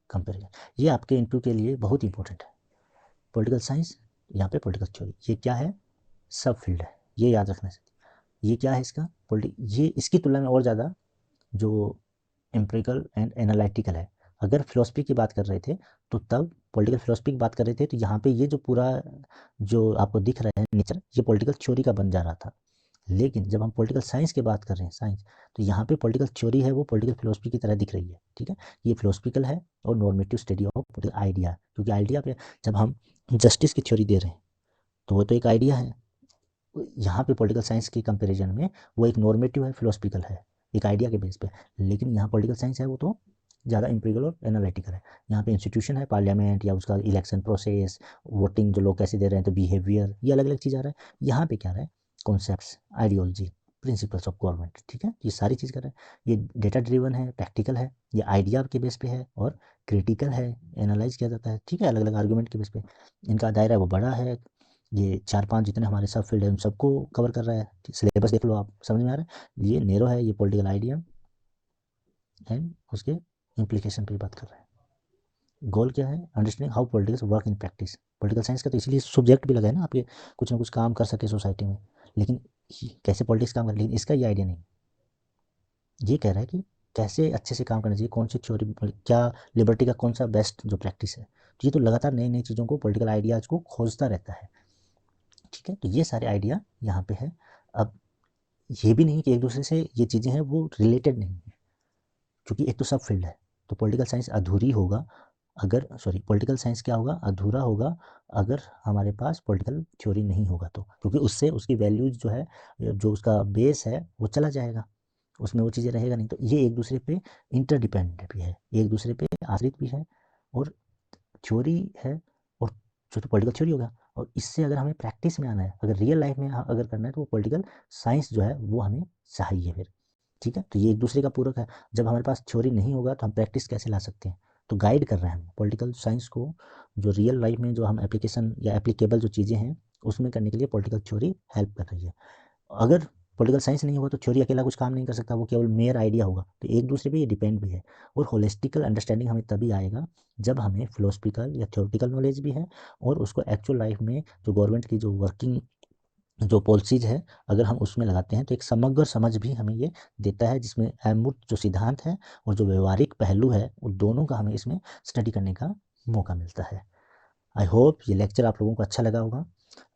कंपेरिजन, ये आपके इंटरव्यू के लिए बहुत इंपॉर्टेंट है। पॉलिटिकल साइंस, यहाँ पे पॉलिटिकल थ्योरी, ये क्या है, सब फील्ड है, ये याद रखना चाहिए। ये क्या है इसका ये इसकी तुलना में और ज़्यादा जो एम्पिरिकल एंड एनालिटिकल है। अगर फिलोसफी की बात कर रहे थे तो तब पॉलिटिकल फिलोसफी की बात कर रहे थे, तो यहाँ पे ये जो पूरा जो आपको दिख रहा है नेचर, ये पॉलिटिकल थ्योरी का बन जा रहा था। लेकिन जब हम पॉलिटिकल साइंस की बात कर रहे हैं, साइंस, तो यहाँ पे पॉलिटिकल थ्योरी है वो पॉलिटिकल फिलोसफी की तरह दिख रही है, ठीक है। ये फिलोसफिकल है और normative study of political idea, क्योंकि आइडिया पे जब हम जस्टिस की थ्योरी दे रहे हैं तो वो तो एक आइडिया है। यहाँ पे पॉलिटिकल साइंस के कंपैरिजन में वो एक नॉर्मेटिव है, फिलोसफिकल है, एक आइडिया के बेस पे। लेकिन यहाँ पॉलिटिकल साइंस है वो तो ज़्यादा एम्पिरिकल और एनालिटिकल है। यहाँ पे इंस्टीट्यूशन है, पार्लियामेंट या उसका इलेक्शन प्रोसेस, वोटिंग जो लोग कैसे दे रहे हैं, तो बिहेवियर, ये अलग अलग चीज़ आ रहा है। यहाँ पे क्या रहा है, concepts, ideology, principles of government, ठीक है, ये सारी चीज़ कर रहे हैं। ये डेटा ड्रिवन है, प्रैक्टिकल है, ये आइडिया के बेस पे है और क्रिटिकल है, एनालाइज किया जाता है, ठीक है, अलग अलग आर्गूमेंट के बेस पे। इनका दायरा है वो बड़ा है, ये 4-5 जितने हमारे सब फील्ड है उन सबको कवर कर रहा है। सिलेबस देख लो आप, समझ में आ रहा है। ये नेरो है, ये पॉलिटिकल आइडिया एंड उसके इम्प्लीकेशन पे बात कर रहे हैं। गोल क्या है, understanding how politics work in practice. Political science का तो इसलिए सब्जेक्ट भी लगा है ना, आपके कुछ ना कुछ काम कर सके सोसाइटी में। लेकिन कैसे पॉलिटिक्स काम कर, लेकिन इसका ये आइडिया नहीं। ये कह रहा है कि कैसे अच्छे से काम करना चाहिए, कौन सी थ्योरी, क्या लिबर्टी का कौन सा बेस्ट जो प्रैक्टिस है। तो ये तो लगातार नई नई चीज़ों को, पॉलिटिकल आइडियाज़ को खोजता रहता है, ठीक है। तो ये सारे आइडिया यहाँ पे है। अब ये भी नहीं कि एक दूसरे से ये चीज़ें हैं वो रिलेटेड नहीं है, क्योंकि एक तो सब फील्ड है। तो पॉलिटिकल साइंस अधूरी होगा अगर, सॉरी, पॉलिटिकल साइंस क्या होगा, अधूरा होगा अगर हमारे पास पॉलिटिकल थ्योरी नहीं होगा तो, क्योंकि उससे उसकी वैल्यूज जो है, जो उसका बेस है वो चला जाएगा, उसमें वो चीज़ें रहेगा नहीं। तो ये एक दूसरे पे इंटरडिपेंडेंट भी है, एक दूसरे पे आश्रित भी है, और थ्योरी है, और जो तो पॉलिटिकल थ्योरी होगा। और इससे अगर हमें प्रैक्टिस में आना है, अगर रियल लाइफ में अगर करना है, तो वो पॉलिटिकल साइंस जो है वो हमें चाहिए फिर, ठीक है। तो ये एक दूसरे का पूरक है। जब हमारे पास थ्योरी नहीं होगा तो हम प्रैक्टिस कैसे ला सकते हैं। तो गाइड कर रहे हैं हम पॉलिटिकल साइंस को, जो रियल लाइफ में जो हम एप्लीकेशन या एप्लीकेबल जो चीज़ें हैं उसमें करने के लिए पॉलिटिकल थ्योरी हेल्प कर रही है। अगर पॉलिटिकल साइंस नहीं होगा तो थ्योरी अकेला कुछ काम नहीं कर सकता, वो केवल मेयर आइडिया होगा। तो एक दूसरे पे ये डिपेंड भी है। और होलिस्टिकल अंडरस्टैंडिंग हमें तभी आएगा जब हमें फिलोसफिकल या थ्योरेटिकल नॉलेज भी है, और उसको एक्चुअल लाइफ में जो गवर्नमेंट की जो वर्किंग जो पॉलिसीज है, अगर हम उसमें लगाते हैं तो एक समग्र समझ भी हमें ये देता है, जिसमें अमूर्त जो सिद्धांत है और जो व्यवहारिक पहलू है, उन दोनों का हमें इसमें स्टडी करने का मौका मिलता है। आई होप ये लेक्चर आप लोगों को अच्छा लगा होगा।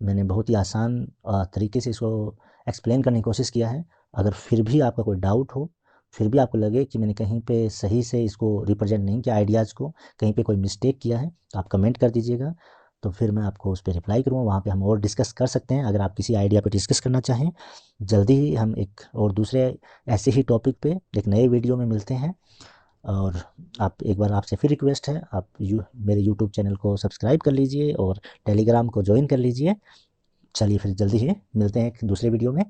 मैंने बहुत ही आसान तरीके से इसको एक्सप्लेन करने की कोशिश किया है। अगर फिर भी आपका कोई डाउट हो, फिर भी आपको लगे कि मैंने कहीं पे सही से इसको रिप्रेजेंट नहीं किया आइडियाज़ को, कहीं पे कोई मिस्टेक किया है, तो आप कमेंट कर दीजिएगा। तो फिर मैं आपको उस पे रिप्लाई करूँगा, वहाँ पे हम और डिस्कस कर सकते हैं अगर आप किसी आइडिया पे डिस्कस करना चाहें। जल्दी ही हम एक और दूसरे ऐसे ही टॉपिक पे एक नए वीडियो में मिलते हैं। और आप, एक बार आपसे फिर रिक्वेस्ट है, आप मेरे यूट्यूब चैनल को सब्सक्राइब कर लीजिए और टेलीग्राम को ज्वाइन कर लीजिए। चलिए फिर जल्दी ही मिलते हैं एक दूसरे वीडियो में।